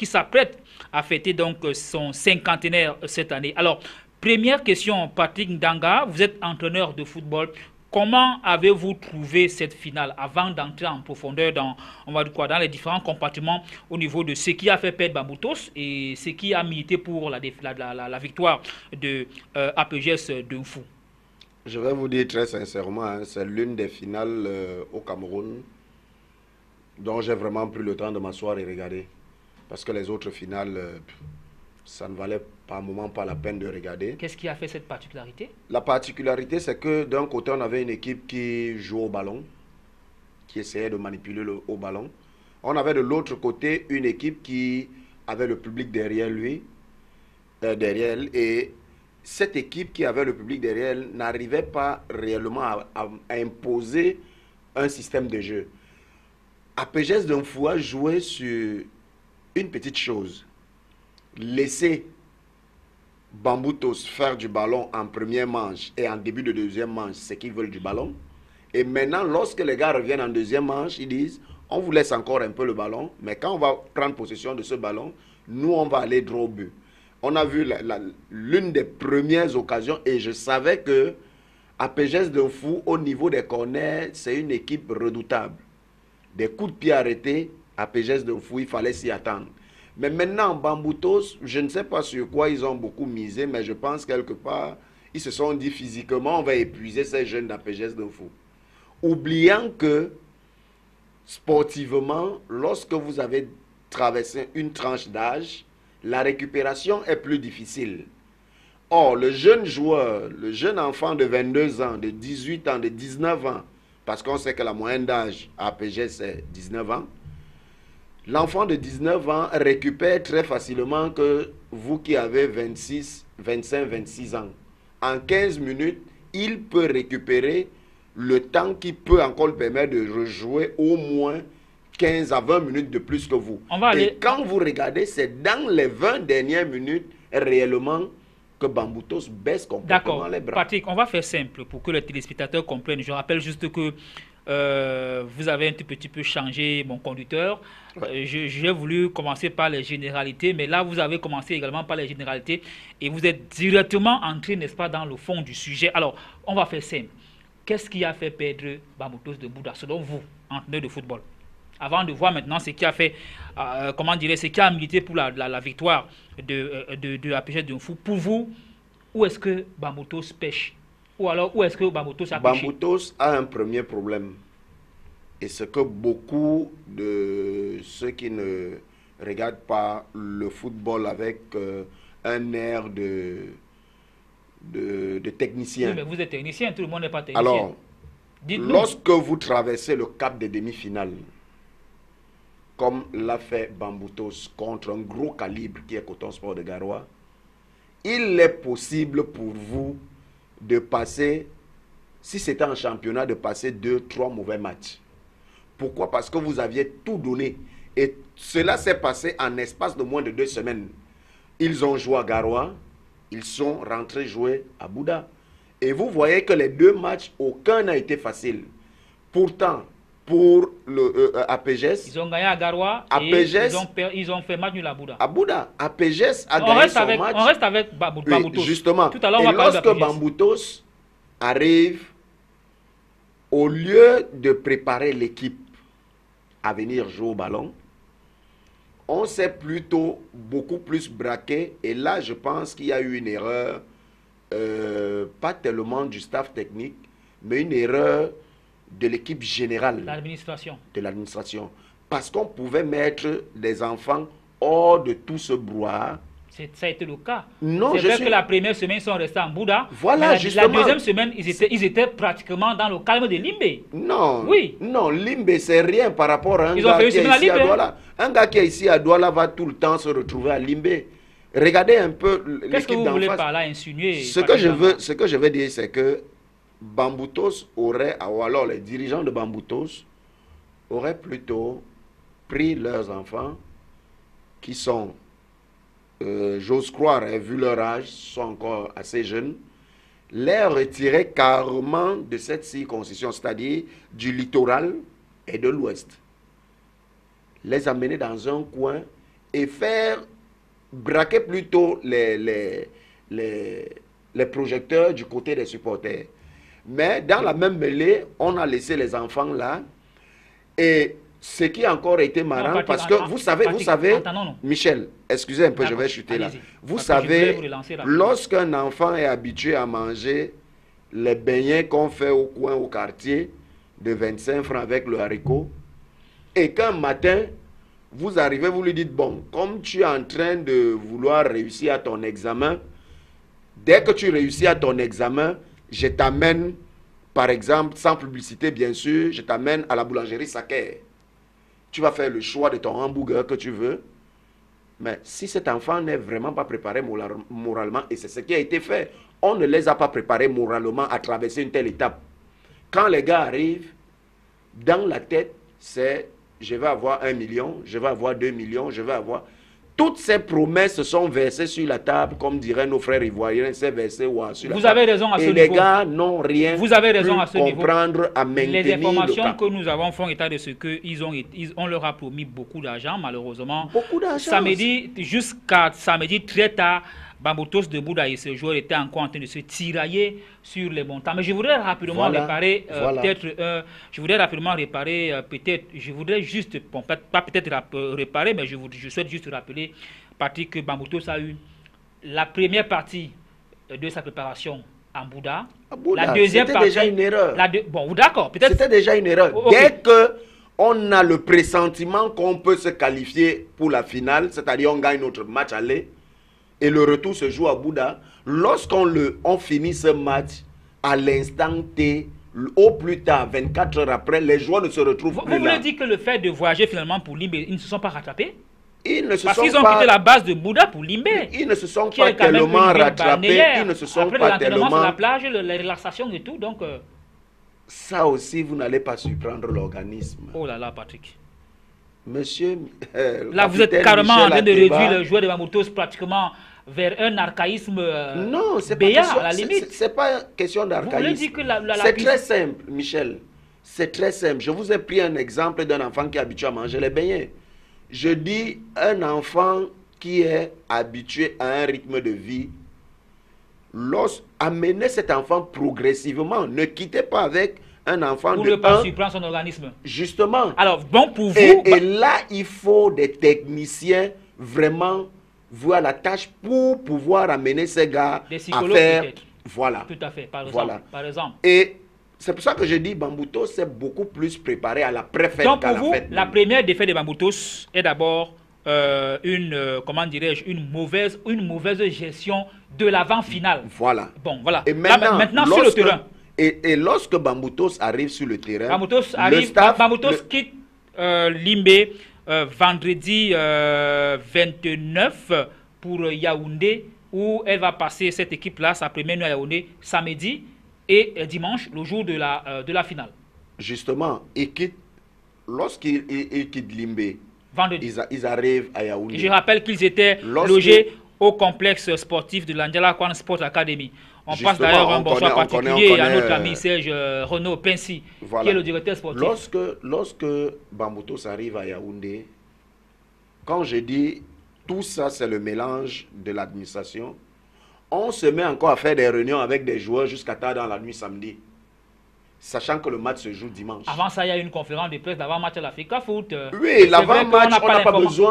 s'apprête à fêter donc son cinquantenaire cette année. Alors, première question, Patrick Ndanga, vous êtes entraîneur de football. Comment avez-vous trouvé cette finale avant d'entrer en profondeur dans les différents compartiments au niveau de ce qui a fait perdre Bamboutos et ce qui a milité pour la victoire de APGS de Fou? Je vais vous dire très sincèrement, c'est l'une des finales au Cameroun dont j'ai vraiment pris le temps de m'asseoir et regarder. Parce que les autres finales, ça ne valait par moment pas la peine de regarder. Qu'est-ce qui a fait cette particularité? La particularité, c'est que d'un côté, on avait une équipe qui jouait au ballon, qui essayait de manipuler au ballon. On avait de l'autre côté une équipe qui avait le public derrière elle. Et cette équipe qui avait le public derrière elle n'arrivait pas réellement à imposer un système de jeu. APGS d'un Foua jouait sur une petite chose. Laisser Bamboutos faire du ballon en première manche et en début de deuxième manche, c'est qu'ils veulent du ballon. Et maintenant, lorsque les gars reviennent en deuxième manche, ils disent, on vous laisse encore un peu le ballon, mais quand on va prendre possession de ce ballon, nous, on va aller droit au but. On a vu l'une des premières occasions et je savais que APGS de Fou, au niveau des corners, c'est une équipe redoutable. des coups de pied arrêtés, à PGS de fou, il fallait s'y attendre. Mais maintenant, Bamboutos, je ne sais pas sur quoi ils ont beaucoup misé, mais je pense quelque part, ils se sont dit physiquement, on va épuiser ces jeunes d'APGS de fou. Oubliant que, sportivement, lorsque vous avez traversé une tranche d'âge, la récupération est plus difficile. Or, le jeune joueur, le jeune enfant de 22 ans, de 18 ans, de 19 ans, parce qu'on sait que la moyenne d'âge à APG c'est 19 ans, l'enfant de 19 ans récupère très facilement que vous qui avez 26, 25, 26 ans. En 15 minutes, il peut récupérer le temps qui peut encore le permettre de rejouer au moins 15 à 20 minutes de plus que vous. Et quand vous regardez, c'est dans les 20 dernières minutes réellement que Bamboutos baisse complètement les bras. Patrick, on va faire simple pour que les téléspectateurs comprennent. Je rappelle juste que vous avez un tout petit peu changé mon conducteur. J'ai voulu commencer par les généralités, mais là, vous avez commencé également par les généralités et vous êtes directement entré, n'est-ce pas, dans le fond du sujet. Alors, on va faire simple. Qu'est-ce qui a fait perdre Bamboutos de Bouddha, selon vous, entraîneur de football? Avant de voir maintenant ce qui a fait, ce qui a milité pour la victoire de APG de Fou, pour vous, où est-ce que Bamboutos pêche? Ou alors, où est-ce que Bamboutos a pêché? Bamboutos a un premier problème. Et ce que beaucoup de ceux qui ne regardent pas le football avec un air de technicien. Oui, mais vous êtes technicien, tout le monde n'est pas technicien. Alors, lorsque vous traversez le cap des demi-finales, comme l'a fait Bamboutos contre un gros calibre qui est Coton Sport de Garoua, il est possible pour vous de passer, si c'était en championnat, de passer 2-3 mauvais matchs. Pourquoi? Parce que vous aviez tout donné. Et cela s'est passé en espace de moins de 2 semaines. Ils ont joué à Garoua, ils sont rentrés jouer à Bouddha. Et vous voyez que les 2 matchs, aucun n'a été facile. Pourtant, pour le APGS, ils ont gagné à Garoua et ils ont fait match nul à Bouddha. À Bouddha, APGS a gagné son match. On reste avec Bamboutos. Oui, justement. Tout à l'heure, et lorsque Bamboutos arrive, au lieu de préparer l'équipe à venir jouer au ballon, on s'est plutôt beaucoup plus braqué. Et là, je pense qu'il y a eu une erreur, pas tellement du staff technique, mais une erreur de l'équipe générale de l'administration. Parce qu'on pouvait mettre des enfants hors de tout ce brouhaha. Ça a été le cas. Non, c'est vrai que la première semaine, ils sont restés en Bouddha. Voilà, la deuxième semaine, ils étaient pratiquement dans le calme de Limbe. Non, oui. Non, Limbe, c'est rien par rapport à un gars qui est ici à Douala. Un gars qui est ici à Douala va tout le temps se retrouver à Limbe. Regardez un peu l'équipe d'en face. Qu'est-ce que vous voulez par là insinuer? Ce que je veux dire, c'est que Bamboutos aurait, ou alors les dirigeants de Bamboutos auraient plutôt pris leurs enfants qui sont, j'ose croire, vu leur âge, sont encore assez jeunes, les retirer carrément de cette circoncision, c'est-à-dire du littoral et de l'ouest. Les amener dans un coin et faire braquer plutôt les projecteurs du côté des supporters. Mais dans la même mêlée, on a laissé les enfants là. Et ce qui a encore été marrant, parce que vous savez, Michel, excusez un peu, je vais chuter là. Vous savez, lorsqu'un enfant est habitué à manger les beignets qu'on fait au coin, au quartier, de 25 francs avec le haricot, et qu'un matin, vous arrivez, vous lui dites, bon, comme tu es en train de vouloir réussir à ton examen, dès que tu réussis à ton examen, je t'amène, par exemple, sans publicité bien sûr, je t'amène à la boulangerie Saker. Tu vas faire le choix de ton hamburger que tu veux. Mais si cet enfant n'est vraiment pas préparé moralement, et c'est ce qui a été fait, on ne les a pas préparés moralement à traverser une telle étape. Quand les gars arrivent, dans la tête, c'est je vais avoir 1 million, je vais avoir 2 millions, je vais avoir... Toutes ces promesses sont versées sur la table, comme diraient nos frères ivoiriens, c'est versé sur la table. Vous avez raison à ce niveau. Et les gars n'ont rien Vous avez raison à ce comprendre à maintenir les informations que nous avons font état de ce qu'on leur a promis beaucoup d'argent, malheureusement. Beaucoup d'argent. Samedi, jusqu'à samedi très tard, Bamboutos de Bouddha et ce joueur étaient encore en train de se tirailler sur les montants. Mais je voudrais rapidement réparer je voudrais rapidement réparer je voudrais juste, bon, pas peut-être réparer, mais je souhaite juste rappeler, Patrick, que Bamboutos a eu la première partie de sa préparation en Bouddha. La deuxième partie, c'était déjà une erreur. Bon, d'accord, peut-être. C'était déjà une erreur. Okay. Dès que on a le pressentiment qu'on peut se qualifier pour la finale, c'est-à-dire on gagne notre match aller et le retour se joue à Bouddha, lorsqu'on finit ce match à l'instant T, au plus tard, 24 heures après, les joueurs ne se retrouvent plus là. Vous voulez dire que le fait de voyager finalement pour Limbe, ils ne se sont pas rattrapés? Parce qu'ils ont quitté la base de Bouddha pour Limbe. Ils ne se sont pas tellement rattrapés. Ils ne se sont pas tellement... sur la plage, la relaxation et tout, donc... Ça aussi, vous n'allez pas surprendre l'organisme. Oh là là, Patrick. Monsieur... là, vous êtes carrément en train de réduire le joueur de Bamboutos pratiquement vers un archaïsme non, c'est pas question, à la limite. C'est pas question d'archaïsme. C'est très simple, Michel. C'est très simple. Je vous ai pris un exemple d'un enfant qui est habitué à manger les beignets. Je dis un enfant qui est habitué à un rythme de vie. Amenez cet enfant progressivement. Ne quittez pas avec un enfant pour ne pas surprendre son organisme. Justement. Alors, bon, pour vous... Et là, il faut des techniciens vraiment voir la tâche pour pouvoir amener ces gars à faire... Voilà. Tout à fait, par exemple. Voilà. Par exemple. Et c'est pour ça que je dis Bamboutos s'est beaucoup plus préparé à la pré-fête qu'à la fête. La première défaite de Bamboutos est d'abord comment dirais-je, une mauvaise gestion de l'avant-finale. Voilà. Bon, voilà. Et maintenant sur le terrain. Et lorsque Bamboutos arrive sur le terrain, Bamboutos quitte Limbe vendredi 29 pour Yaoundé, où elle va passer cette équipe-là, sa première nuit à Yaoundé, samedi et dimanche, le jour de la finale. Justement, lorsqu'ils quittent Limbe, vendredi, ils arrivent à Yaoundé. Et je rappelle qu'ils étaient logés au complexe sportif de l'Andiala Kwan Sport Academy. On passe d'ailleurs un bonsoir particulier à notre ami Serge Renaud Pensi, voilà, qui est le directeur sportif. Lorsque Bamboutos arrive à Yaoundé, quand je dis tout ça, c'est le mélange de l'administration, on se met encore à faire des réunions avec des joueurs jusqu'à tard dans la nuit samedi, sachant que le match se joue dimanche. Avant ça, il y a une conférence de presse d'avant-match à l'Africa Foot. Oui, l'avant-match,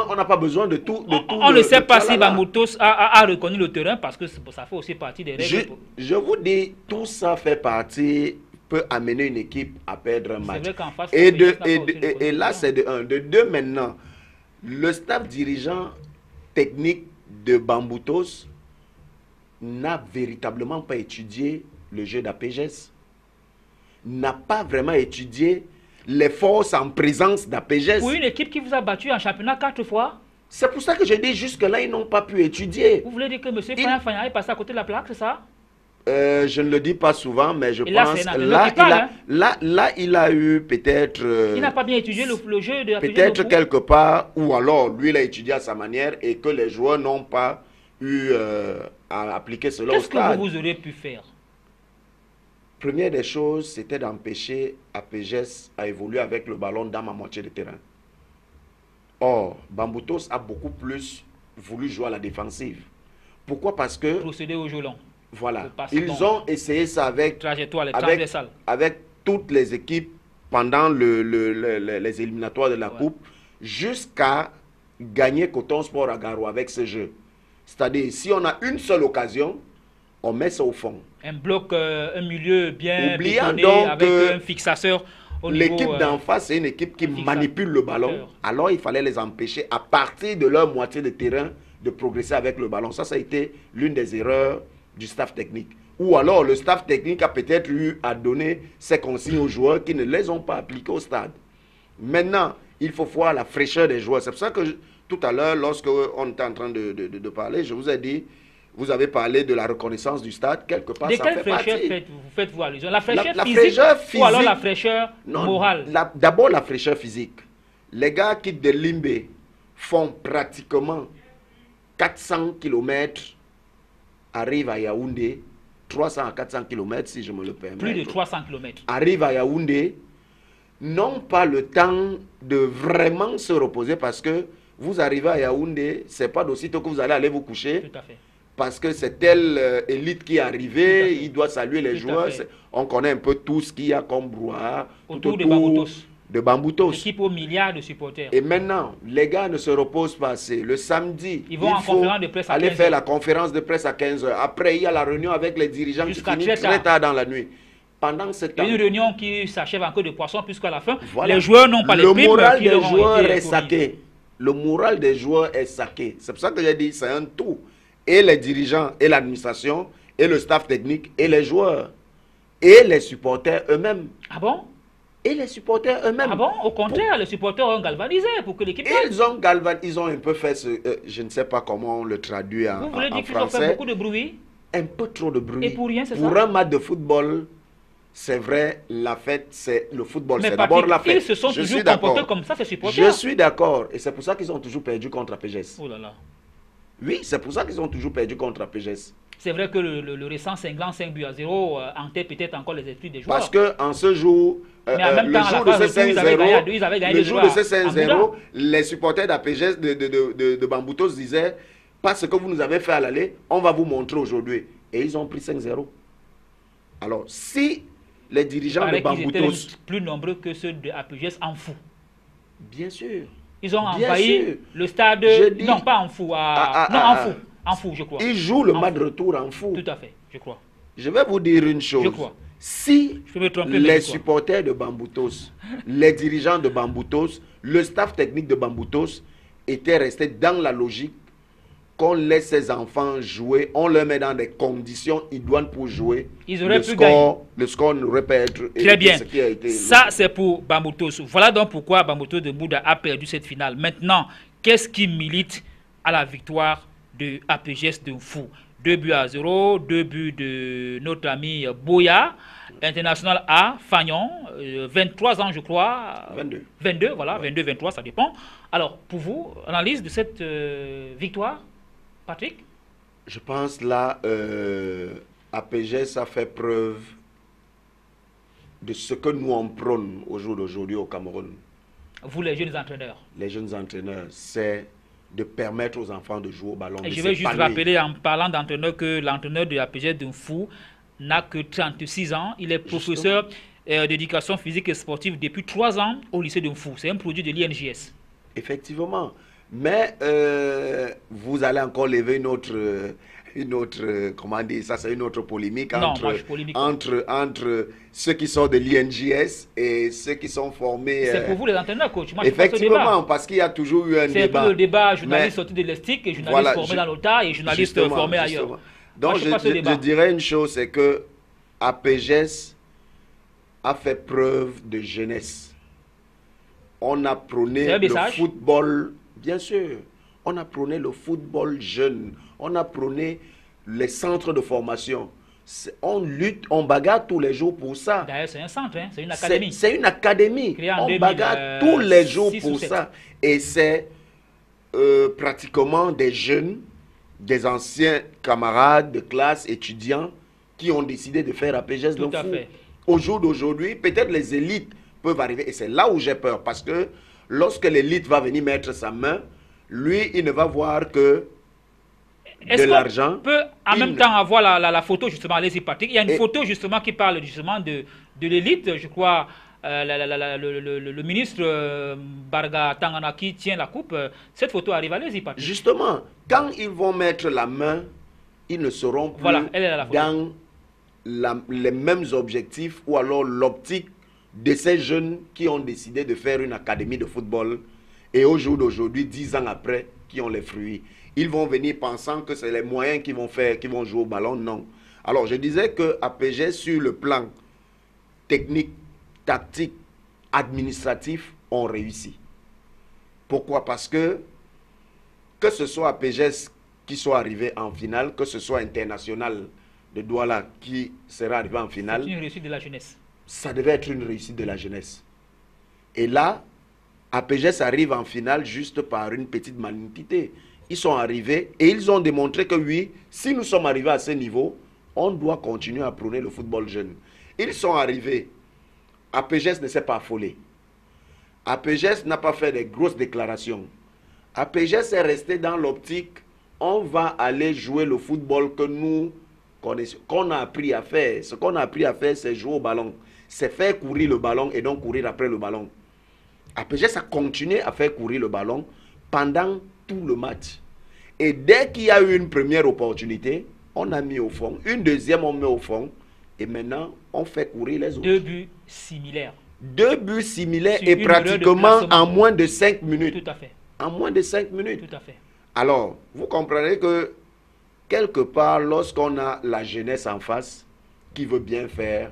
on n'a pas besoin de tout. On ne sait pas si Bamboutos a reconnu le terrain parce que ça fait aussi partie des règles. Je vous dis, tout ça fait partie, peut amener une équipe à perdre un match. Face, et là, c'est de un. De deux, maintenant, le staff dirigeant technique de Bamboutos n'a véritablement pas étudié le jeu d'APGS, n'a pas vraiment étudié les forces en présence d'APGS. Pour une équipe qui vous a battu en championnat 4 fois. C'est pour ça que je dis jusque-là, ils n'ont pas pu étudier. Vous voulez dire que M. Fagnan est passé à côté de la plaque, c'est ça? Je ne le dis pas souvent, mais je pense là, il a eu peut-être... il n'a pas bien étudié le jeu de APGS. Peut-être quelque part, ou alors lui, il a étudié à sa manière et que les joueurs n'ont pas eu à appliquer cela au stade. Qu'est-ce que vous auriez pu faire? Première des choses, c'était d'empêcher APGS à évoluer avec le ballon dans ma moitié de terrain. Or, Bamboutos a beaucoup plus voulu jouer à la défensive. Pourquoi? Parce que... Procéder au jeu long. Voilà. Ils ont essayé ça avec toutes les équipes pendant les éliminatoires de la Coupe, jusqu'à gagner Coton Sport à Garo avec ce jeu. C'est-à-dire, si on a une seule occasion, on met ça au fond. Un bloc, un milieu bien bétonné avec un fixateur au niveau... L'équipe d'en face, c'est une équipe qui manipule le ballon. Alors, il fallait les empêcher, à partir de leur moitié de terrain, de progresser avec le ballon. Ça a été l'une des erreurs du staff technique. Ou alors, le staff technique a peut-être eu à donner ses consignes aux joueurs qui ne les ont pas appliquées au stade. Maintenant, il faut voir la fraîcheur des joueurs. C'est pour ça que tout à l'heure, lorsque on était en train de parler, je vous ai dit, vous avez parlé de la reconnaissance du stade, quelque part, ça fait partie. De quelle fraîcheur faites-vous allusion? La fraîcheur physique ou alors la fraîcheur morale? D'abord, la fraîcheur physique. Les gars qui de Limbe font pratiquement 400 km, arrivent à Yaoundé, 300 à 400 km, si je me le permets. Plus de 300 km. Arrivent à Yaoundé, n'ont pas le temps de vraiment se reposer parce que vous arrivez à Yaoundé, c'est pas d'aussitôt que vous allez vous coucher. Tout à fait. parce que c'est telle élite qui est arrivée, il doit saluer les joueurs. On connaît un peu tout ce qu'il y a comme brouhaha autour de Bamboutos. L'équipe aux milliards de supporters. Et maintenant, les gars ne se reposent pas assez. Le samedi, ils vont conférence de presse à aller 15 faire la conférence de presse à 15h. Après, il y a la réunion avec les dirigeants qui finit très tard dans la nuit. Pendant ce temps, une réunion qui s'achève en queue de poisson, puisqu'à la fin, les joueurs n'ont pas les primes. Le moral des joueurs est saqué. Le moral des joueurs est saqué. C'est pour ça que j'ai dit, c'est un tout. Et les dirigeants, et l'administration, et le staff technique, et les joueurs, et les supporters eux-mêmes. Ah bon? Et les supporters eux-mêmes. Ah bon? Au contraire, les supporters ont galvanisé pour que l'équipe gagne. Ils ont un peu fait ce... je ne sais pas comment on le traduit en français. Vous voulez dire qu'ils ont fait beaucoup de bruit? Un peu trop de bruit. Et pour rien, c'est ça? Pour un match de football, c'est vrai, la fête, c'est le football. Mais c'est d'abord la fête. Ils se sont toujours comportés comme ça, ces supporters. Je suis d'accord. Et c'est pour ça qu'ils ont toujours perdu contre APGS. Oh là là. Oui, c'est pour ça qu'ils ont toujours perdu contre APGS. C'est vrai que le récent cinglant 5-0 hantait peut-être encore les esprits des joueurs. Parce qu'en ce jour, le jour de ce 5-0, les supporters d'APGS de Bamboutos disaient, pas ce que vous nous avez fait à l'aller, on va vous montrer aujourd'hui. Et ils ont pris 5-0. Alors, si les dirigeants de Bamboutos... Ils étaient plus nombreux que ceux de APGS en fou. Bien sûr. Ils ont envahi le stade... Non, pas en fou. En fou, je crois. Ils jouent le match de retour en fou. Tout à fait, je crois. Je vais vous dire une chose. Je crois. Si les supporters de Bamboutos, les dirigeants de Bamboutos, le staff technique de Bamboutos étaient restés dans la logique qu'on laisse ces enfants jouer, on les met dans des conditions idoines pour jouer, ils auraient pu gagner. Le score n'aurait pas été très bien. Ce qui a été. Ça, c'est pour Bamboutos. Voilà donc pourquoi Bamboutos de Bouddha a perdu cette finale. Maintenant, qu'est-ce qui milite à la victoire de APGS de Fou? 2-0, 2 buts de notre ami Boya, international A, Fagnon, 23 ans je crois. 22, voilà, 22-23, ça dépend. Alors, pour vous, analyse de cette victoire, Patrick? Je pense là, APGS a fait preuve de ce que nous on prône au jour d'aujourd'hui au Cameroun. Vous, les jeunes entraîneurs? Les jeunes entraîneurs, c'est de permettre aux enfants de jouer au ballon. Et je vais juste rappeler en parlant d'entraîneur que l'entraîneur de APGS de Fou n'a que 36 ans. Il est professeur d'éducation physique et sportive depuis 3 ans au lycée de Fou. C'est un produit de l'INJS. Effectivement. Mais vous allez encore lever une autre comment dire ça, c'est une autre polémique entre ceux qui sont de l'INJS et ceux qui sont formés. C'est pour vous les entraîneurs, coach. Moi, effectivement, parce qu'il y a toujours eu un débat. C'est le débat journaliste sorti de l'ESTIC et journaliste formé dans l'OTA et journaliste formé ailleurs. Donc je dirais une chose, c'est que APGS a fait preuve de jeunesse. On a prôné le football, bien sûr. On a prôné le football jeune. On a prôné les centres de formation. On lutte, on bagarre tous les jours pour ça. D'ailleurs, c'est un centre, hein? C'est une académie. C'est une académie. On bagarre tous les jours pour ça. Et c'est pratiquement des jeunes, des anciens camarades de classe, étudiants, qui ont décidé de faire APGS de Fou. Au jour d'aujourd'hui, peut-être les élites peuvent arriver. Et c'est là où j'ai peur. Parce que lorsque l'élite va venir mettre sa main, lui, il ne va voir que de l'argent. Peut en même temps avoir la photo, justement, allez-y Patrick. Il y a une photo justement qui parle justement de l'élite. Je crois le ministre Barga Tangana qui tient la coupe. Cette photo arrive, allez-y Patrick. Justement, quand ils vont mettre la main, ils ne seront plus dans les mêmes objectifs ou alors l'optique de ces jeunes qui ont décidé de faire une académie de football et au jour d'aujourd'hui, 10 ans après, qui ont les fruits. Ils vont venir pensant que c'est les moyens qui vont jouer au ballon. Non. Alors, je disais que APGS, sur le plan technique, tactique, administratif, ont réussi. Pourquoi? Parce que ce soit APGS qui soit arrivé en finale, que ce soit International de Douala qui sera arrivé en finale. C'est une réussite de la jeunesse. Ça devait être une réussite de la jeunesse. Et là, APGS arrive en finale juste par une petite malignité. Ils sont arrivés et ils ont démontré que oui, si nous sommes arrivés à ce niveau, on doit continuer à prôner le football jeune. Ils sont arrivés. APGS ne s'est pas affolé. APGS n'a pas fait de grosses déclarations. APGS est resté dans l'optique on va aller jouer le football que nous connaissons, qu'on a appris à faire. Ce qu'on a appris à faire, c'est jouer au ballon. C'est faire courir le ballon et donc courir après le ballon. APGS a continué à faire courir le ballon pendant tout le match. Et dès qu'il y a eu une première opportunité, on a mis au fond. Une deuxième, on met au fond. Et maintenant, on fait courir les autres. 2 buts similaires. 2 buts similaires et pratiquement en moins de 5 minutes. Tout à fait. En moins de 5 minutes. Tout à fait. Alors, vous comprenez que quelque part, lorsqu'on a la jeunesse en face qui veut bien faire,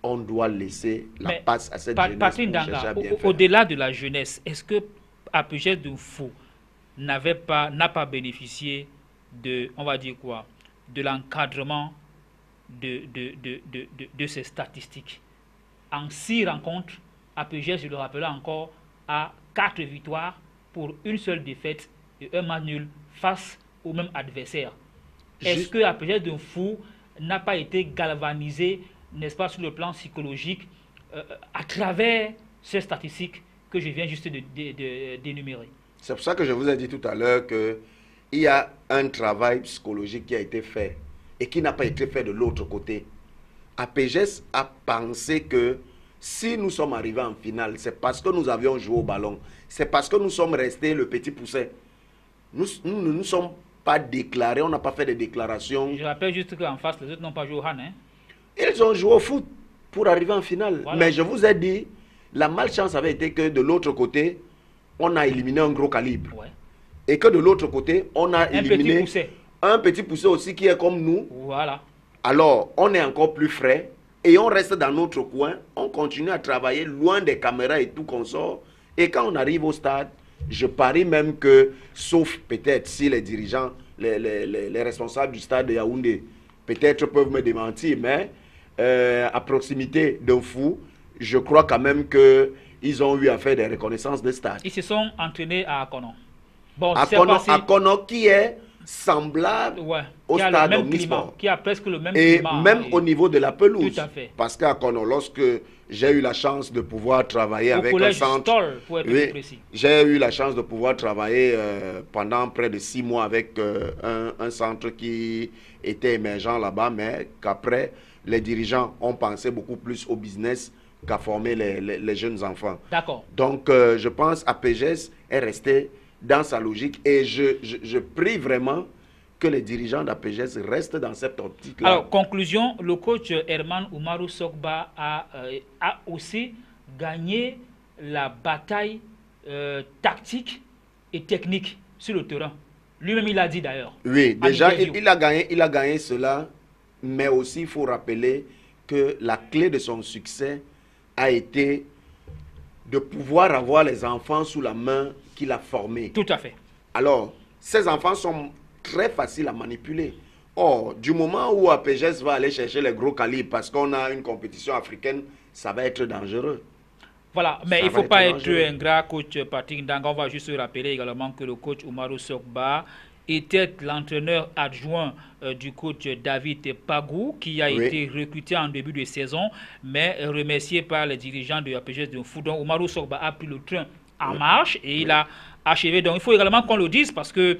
on doit laisser la passe à cette jeunesse Patrick Ndanga, au-delà de la jeunesse, est-ce que APGS Dounfou n'a pas bénéficié de, on va dire quoi, de l'encadrement de ces statistiques? En 6 rencontres, APGS, je le rappelle encore, a 4 victoires pour une seule défaite et un match nul face au même adversaire. Est-ce que APGS Dounfou n'a pas été galvanisé, n'est-ce pas, sur le plan psychologique, à travers ces statistiques que je viens juste d'énumérer? C'est pour ça que je vous ai dit tout à l'heure qu'il y a un travail psychologique qui a été fait et qui n'a pas été fait de l'autre côté. APGS a pensé que si nous sommes arrivés en finale, c'est parce que nous avions joué au ballon. C'est parce que nous sommes restés le petit pousset. Nous ne nous sommes pas déclarés, on n'a pas fait de déclarations. Je rappelle juste qu'en face, les autres n'ont pas joué au Han. Hein? Ils ont joué au foot pour arriver en finale. Voilà. Mais je vous ai dit, la malchance avait été que de l'autre côté, on a éliminé un gros calibre. Ouais. Et que de l'autre côté, on a éliminé un petit pousset aussi qui est comme nous. Voilà. Alors, on est encore plus frais et on reste dans notre coin. On continue à travailler loin des caméras et tout qu'on sort. Et quand on arrive au stade, je parie même que, sauf peut-être si les dirigeants, les responsables du stade de Yaoundé, peut-être peuvent me démentir, mais à proximité d'un fou, je crois quand même qu'ils ont eu à faire des reconnaissances de stade. Ils se sont entraînés à Akono. Bon, Akono qui est semblable au stade Omnisport. Qui a presque le même climat. Et même au niveau de la pelouse. Tout à fait. Parce qu'à Akono, lorsque j'ai eu la chance de pouvoir travailler avec un centre... pour être plus précis. J'ai eu la chance de pouvoir travailler pendant près de 6 mois avec un centre qui était émergent là-bas, mais qu'après, les dirigeants ont pensé beaucoup plus au business qu'à former les jeunes enfants. D'accord. Donc, je pense que APGS est resté dans sa logique et je prie vraiment que les dirigeants d'APGS restent dans cette optique-là. Alors, conclusion, le coach Herman Oumarou Sokba a aussi gagné la bataille tactique et technique sur le terrain. Lui-même, il a dit d'ailleurs. Oui, déjà, il a gagné cela, mais aussi, il faut rappeler que la clé de son succès a été de pouvoir avoir les enfants sous la main qu'il a formés. Tout à fait. Alors, ces enfants sont très faciles à manipuler. Or, du moment où APGS va aller chercher les gros calibres parce qu'on a une compétition africaine, ça va être dangereux. Voilà, mais il ne faut pas être ingrat, coach Patrick Ndanga. On va juste rappeler également que le coach Oumarou Sokba était l'entraîneur adjoint du coach David Pagou, qui a été recruté en début de saison, mais remercié par les dirigeants de APGS Dounfou. Donc, Oumarou Sokba a pris le train en marche et il a achevé. Donc, il faut également qu'on le dise parce que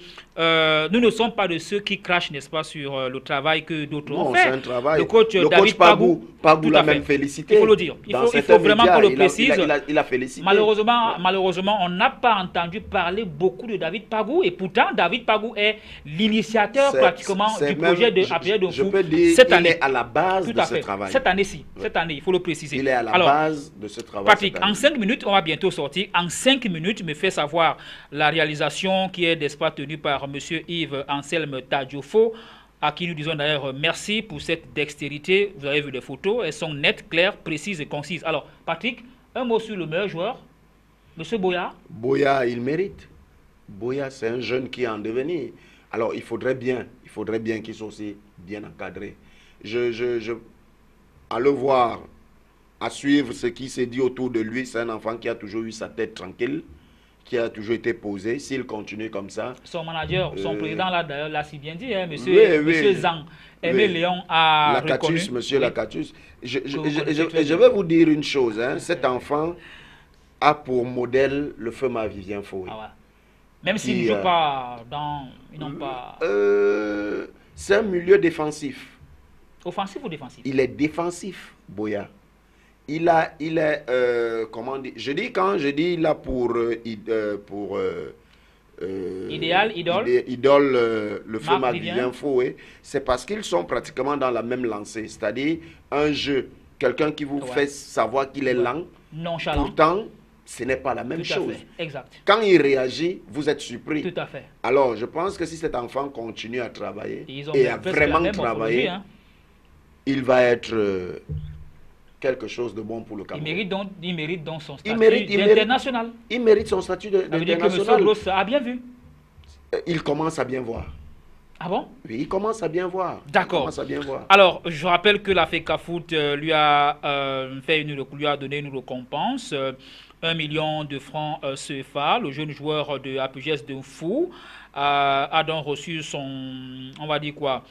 nous ne sommes pas de ceux qui crachent, n'est-ce pas, sur le travail que d'autres ont fait. C'est un travail. Le coach David Pagou l'a même félicité. Il faut le dire. Il faut vraiment qu'on le précise. Il a félicité. Malheureusement, on n'a pas entendu parler beaucoup de David Pagou et pourtant, David Pagou est l'initiateur pratiquement du projet de APGS Dounfou cette année. Il est à la base de ce travail. Cette année-ci, cette année, il faut le préciser. Il est à la base de ce travail. Patrick, en 5 minutes, on va bientôt sortir. En 5 minutes, me fait savoir la réalisation qui est, n'est-ce pas, tenue par M. Yves Anselme Tadjofo, à qui nous disons d'ailleurs merci pour cette dextérité. Vous avez vu les photos, elles sont nettes, claires, précises et concises. Alors, Patrick, un mot sur le meilleur joueur, M. Boya. Boya, il mérite. Boya, c'est un jeune qui est en devenir. Alors, il faudrait bien qu'il soit aussi bien encadré. À le voir, à suivre ce qui s'est dit autour de lui, c'est un enfant qui a toujours eu sa tête tranquille, qui a toujours été posé. S'il continue comme ça... Son manager, son président, là, d'ailleurs, l'a si bien dit, hein, monsieur Zhang, Aimé Léon a reconnu. Monsieur Lacatus. Je vais vous dire une chose. Hein, cet enfant a pour modèle le feu Vivien Foué. Ah ouais. Même s'ils ne jouent pas dans... Ils n'ont pas... c'est un milieu défensif. Offensif ou défensif? Il est défensif, Boya. Il est, comment dire, quand je dis là pour idéal, idole, le feu Marc Vivien Foué, c'est parce qu'ils sont pratiquement dans la même lancée, c'est-à-dire un jeu, quelqu'un qui vous fait savoir qu'il est lent, nonchalant. Pourtant, ce n'est pas la même chose. Exact. Quand il réagit, vous êtes surpris. Tout à fait. Alors, je pense que si cet enfant continue à travailler et à vraiment travailler, il va être quelque chose de bon pour le Cameroun. Il mérite donc son statut international. Il mérite son statut d'international. Ça veut dire que M. Gross a bien vu. Il commence à bien voir. Ah bon? Oui, il commence à bien voir. D'accord. Alors, je rappelle que la FECAFOOT lui a donné une récompense, 1 million de francs CFA. Le jeune joueur de APGS de Fou a donc reçu son, on va dire quoi,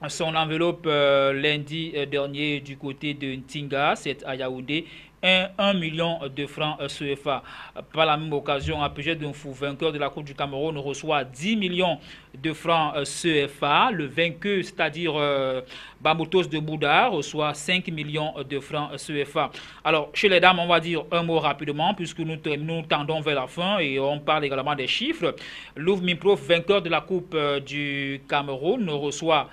son enveloppe lundi dernier du côté de Ntinga, c'est à Yaoundé, 1 million de francs CFA. Par la même occasion, APG Dunfou, vainqueur de la Coupe du Cameroun, reçoit 10 millions de francs CFA. Le vainqueur, c'est-à-dire Bamoutos de Bouddha, reçoit 5 millions de francs CFA. Alors, chez les dames, on va dire un mot rapidement, puisque nous tendons vers la fin et on parle également des chiffres. Louvre Miprof, vainqueur de la Coupe du Cameroun, reçoit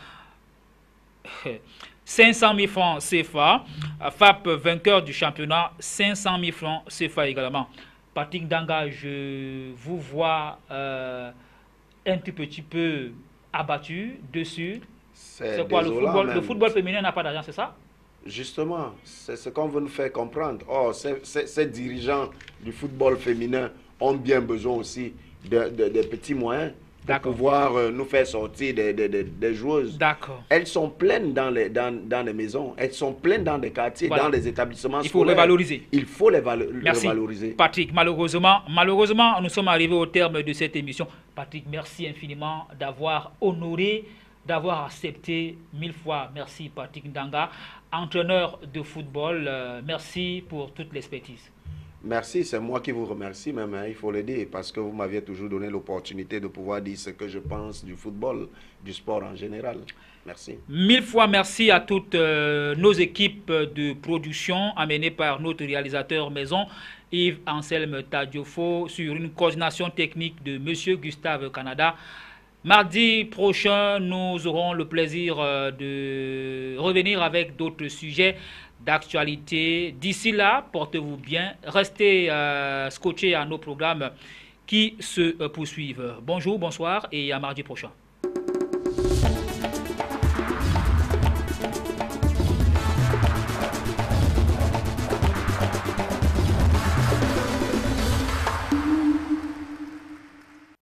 500 000 francs CFA. FAP, vainqueur du championnat, 500 000 francs CFA également. Patrick Ndanga, je vous vois un tout petit peu abattu dessus. C'est quoi le football féminin n'a pas d'argent, c'est ça? Justement, c'est ce qu'on veut nous faire comprendre. Oh, ces dirigeants du football féminin ont bien besoin aussi de petits moyens pour pouvoir nous faire sortir des joueuses. D'accord. Elles sont pleines dans les maisons, elles sont pleines dans des quartiers, dans les établissements scolaires. Il faut les valoriser. Il faut les merci. valoriser. Patrick, malheureusement, nous sommes arrivés au terme de cette émission. Patrick, merci infiniment d'avoir honoré, d'avoir accepté 1000 fois. Merci Patrick Ndanga, entraîneur de football. Merci pour toute l'expertise. Merci, c'est moi qui vous remercie même, hein, il faut le dire, parce que vous m'aviez toujours donné l'opportunité de pouvoir dire ce que je pense du football, du sport en général. Merci. 1000 fois merci à toutes nos équipes de production amenées par notre réalisateur maison, Yves Anselme Tadiofo, sur une coordination technique de M. Gustave Canada. Mardi prochain, nous aurons le plaisir de revenir avec d'autres sujets d'actualité. D'ici là, portez-vous bien. Restez scotchés à nos programmes qui se poursuivent. Bonjour, bonsoir et à mardi prochain.